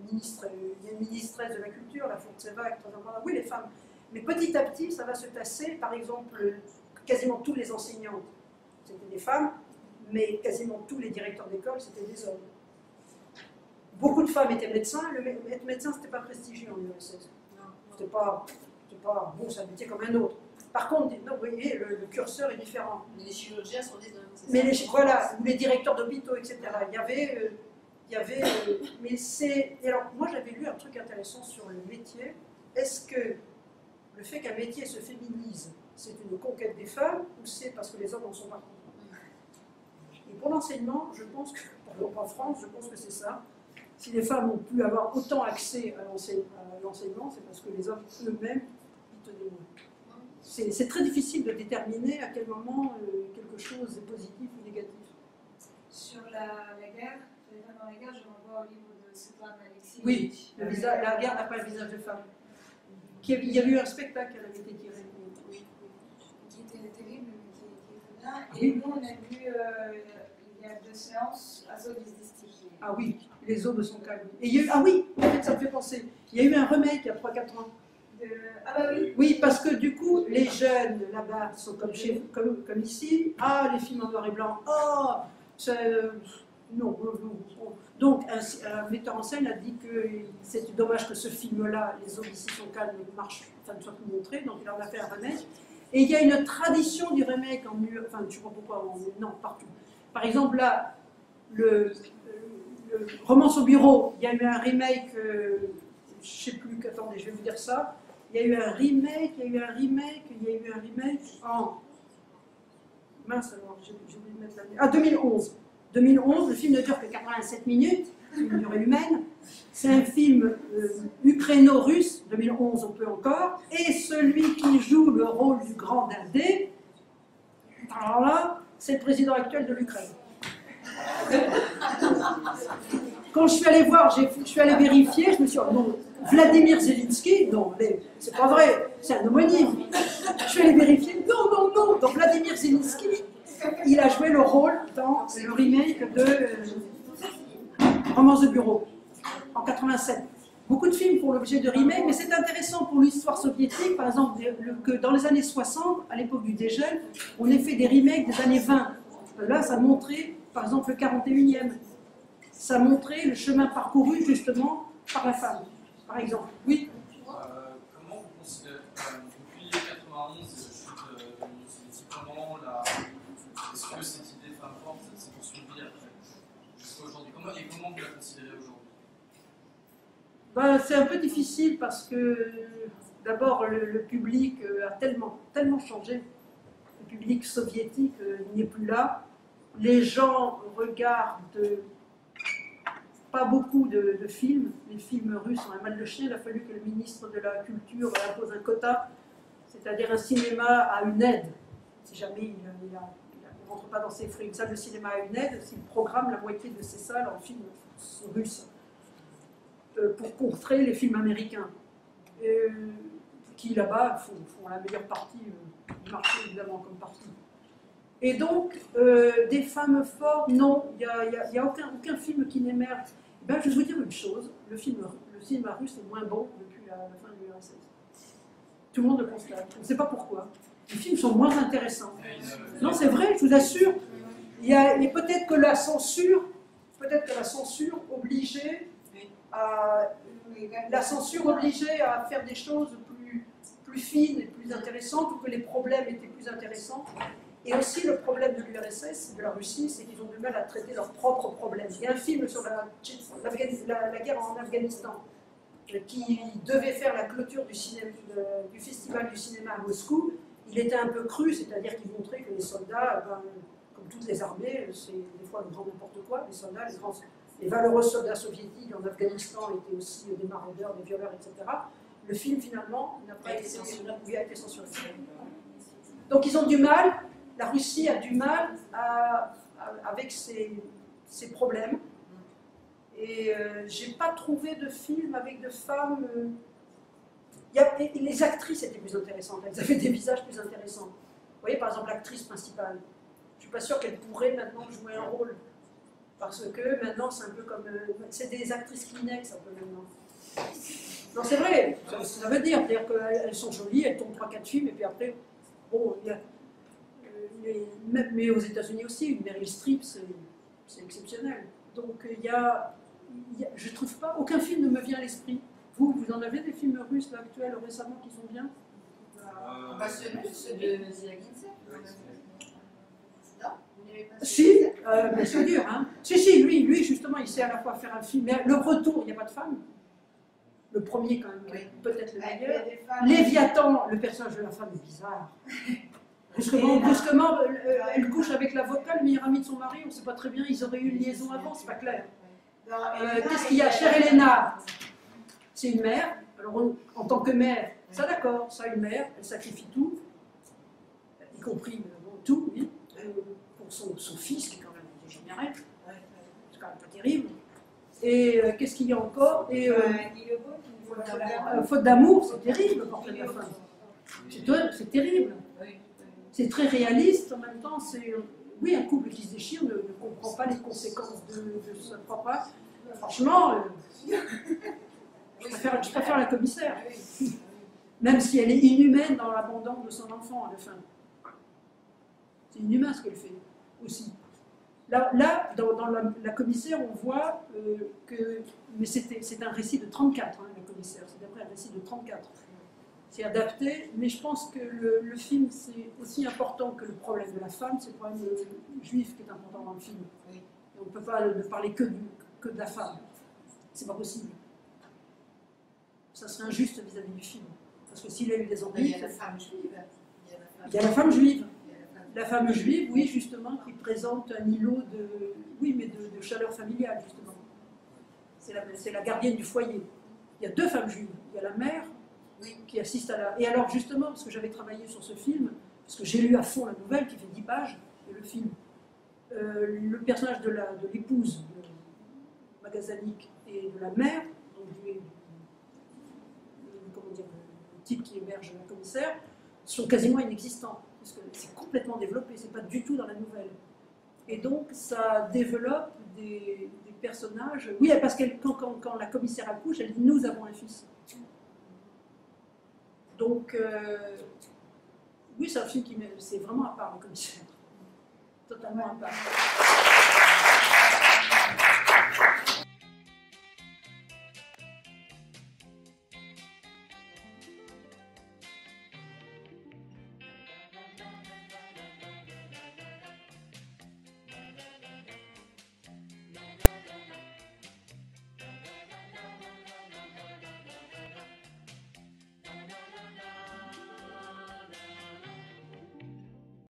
ministres, il y a une ministresse de la culture, la Furtseva, etc. Oui, les femmes. Mais petit à petit, ça va se tasser. Par exemple, quasiment tous les enseignantes, c'était des femmes, mais quasiment tous les directeurs d'école, c'était des hommes. Beaucoup de femmes étaient médecins. Être médecin, c'était pas prestigieux en URSS. C'était pas bon, c'est un métier comme un autre. Par contre, non, vous voyez, le curseur est différent. Mais les chirurgiens sont des hommes. Mais voilà, ou les directeurs d'hôpitaux, etc. Il y avait mais c'est... Alors, moi, j'avais lu un truc intéressant sur le métier. Est-ce que le fait qu'un métier se féminise, c'est une conquête des femmes, ou c'est parce que les hommes en sont partis? Et pour l'enseignement, je pense que, en France, je pense que c'est ça. Si les femmes ont pu avoir autant accès à l'enseignement, c'est parce que les hommes eux-mêmes y tenaient moins. C'est très difficile de déterminer à quel moment quelque chose est positif ou négatif. Sur la guerre, les femmes dans la guerre, je renvoie au livre de Svetlana Alexievich. Oui, la guerre n'a pas le visage de femme. Il y a eu un spectacle qui avait été tiré. Oui. Qui était terrible, mais qui était bien. Et nous, on a vu, il y a 2 séances, Azov Izdistik. Ah oui, les hommes sont calmes. Et il y a eu, ah oui, en fait, ça me fait penser. Il y a eu un remake il y a 3-4 ans. Ah bah oui. Oui, parce que du coup, les jeunes là-bas sont comme ici. Ah, les films en noir et blanc. Ah, non. Donc, un metteur en scène a dit que c'est dommage que ce film-là, les hommes ici sont calmes, ne soit plus montré. Donc, il en a fait un remake. Et il y a une tradition du remake en enfin, je ne sais pas pourquoi, non, partout. Par exemple, là, le Romance au bureau, il y a eu un remake, je ne sais plus, attendez, je vais vous dire ça. Il y a eu un remake en... Mince alors, j'ai oublié de mettre l'année. Ah, 2011. 2011, le film ne dure que 87 minutes, c'est une durée humaine. C'est un film ukraino-russe, 2011 on peut encore, et celui qui joue le rôle du grand dindé, alors là, c'est le président actuel de l'Ukraine. Quand je suis allée voir, je suis allée vérifier, je me suis dit, oh non, Vladimir Zelensky, non, c'est pas vrai, c'est un homonyme. Je suis allée vérifier, non, non, non, donc Vladimir Zelensky, il a joué le rôle dans le remake de Romance de bureau, en 87. Beaucoup de films font l'objet de remake, mais c'est intéressant pour l'histoire soviétique, par exemple, que dans les années 60, à l'époque du dégel, on ait fait des remakes des années 20. Là, ça montrait, par exemple, le 41e. Ça montrait le chemin parcouru, justement, par la femme, par exemple. Oui. Comment vous considérez, depuis 91, chute de l'Union soviétique, est-ce que cette idée de femme forte s'est poursuivie après, jusqu'à aujourd'hui? Comment vous la considérez aujourd'hui? Ben, c'est un peu difficile parce que, d'abord, le public a tellement changé. Le public soviétique n'est plus là. Les gens regardent pas beaucoup de films. Les films russes ont un mal de chien. Il a fallu que le ministre de la Culture impose un quota, c'est-à-dire un cinéma à une aide. Si jamais il ne rentre pas dans ses frais, une salle de cinéma à une aide, s'il programme la moitié de ses salles en films russes pour contrer les films américains, qui là-bas font la meilleure partie du marché, évidemment, comme partie. Et donc, des femmes fortes, non, il n'y a aucun film qui n'émerge. Ben, je vais vous dire une chose, le cinéma russe est moins bon depuis la fin de l'URSS. Tout le monde le constate, on ne sait pas pourquoi. Les films sont moins intéressants. Non, c'est vrai, je vous assure. Il y a peut-être que la censure obligeait à faire des choses plus fines et plus intéressantes, ou que les problèmes étaient plus intéressants. Et aussi, le problème de l'URSS, de la Russie, c'est qu'ils ont du mal à traiter leurs propres problèmes. Il y a un film sur la guerre en Afghanistan qui devait faire la clôture du festival du cinéma à Moscou. Il était un peu cru, c'est-à-dire qu'il montrait que les soldats, comme toutes les armées, c'est des fois le grand n'importe quoi, les soldats, les valeureux soldats soviétiques en Afghanistan étaient aussi des maraudeurs, des violeurs, etc. Le film, finalement, n'a pas été censuré. Il a été censuré. Donc ils ont du mal, la Russie a du mal avec ses problèmes. Et j'ai pas trouvé de film avec de femmes. Les actrices étaient plus intéressantes, elles avaient des visages plus intéressants. Vous voyez, par exemple, l'actrice principale. Je suis pas sûre qu'elle pourrait maintenant jouer un rôle. Parce que maintenant, c'est un peu comme. C'est des actrices Kleenex, un peu maintenant. Non, c'est vrai, ça veut dire. C'est-à-dire qu'elles sont jolies, elles tournent 3-4 films, et puis après. Bon, mais aux États-Unis aussi, une Meryl Streep, c'est exceptionnel. Donc, je trouve pas. Aucun film ne me vient à l'esprit. Vous en avez des films russes là, actuels récemment qui sont bien? Ceux de Zelensky. Non, vous n'avez pas. Si, mais c'est dur, hein. Si, lui, justement, il sait à la fois faire un film. Mais le retour, il n'y a pas de femme. Le premier, quand même, Oui. peut-être le meilleur. femmes. Léviathan, le personnage de la femme est bizarre. Brusquement, elle couche avec l'avocat, le meilleur ami de son mari, on ne sait pas très bien, ils auraient eu une liaison avant, c'est pas clair. Qu'est-ce qu'il y a? Chère Elena, c'est une mère. Alors, en tant que mère, ça d'accord, ça une mère, elle sacrifie tout, y compris tout, oui, pour son fils, qui est quand même dégénéré. C'est quand même pas terrible. Et qu'est-ce qu'il y a encore? Et faute d'amour, c'est terrible, le portrait de la femme. C'est terrible. C'est très réaliste, en même temps, c'est... Oui, un couple qui se déchire ne comprend pas les conséquences de sa propre acte. Franchement, je préfère la commissaire. Même si elle est inhumaine dans l'abandon de son enfant à la fin. C'est inhumain ce qu'elle fait, aussi. Là dans la commissaire, on voit que... Mais c'est un récit de 34, hein, la commissaire. C'est d'après un récit de 34. C'est adapté, mais je pense que le film, c'est aussi important que le problème de la femme, c'est le problème juif qui est important dans le film. Et on ne peut pas ne parler que de la femme. C'est pas possible. Ça serait injuste vis-à-vis du film. Parce que s'il a eu des ennuis... Il y a la femme juive. Il y a la femme juive. La femme juive, oui, justement, qui présente un îlot de chaleur familiale, justement. C'est la gardienne du foyer. Il y a deux femmes juives. Il y a la mère, qui assiste à la... Et alors, justement, parce que j'avais travaillé sur ce film, parce que j'ai lu à fond la nouvelle, qui fait 10 pages, et le film. Le personnage de l'épouse de Magazanik et de la mère, donc comment dire, le type qui héberge la commissaire, sont quasiment inexistants, parce que c'est complètement développé, c'est pas du tout dans la nouvelle. Et donc ça développe des personnages. Oui, parce que quand la commissaire accouche, elle dit nous avons un fils. Donc oui, c'est un film qui c'est vraiment à part, le commissaire, totalement à part.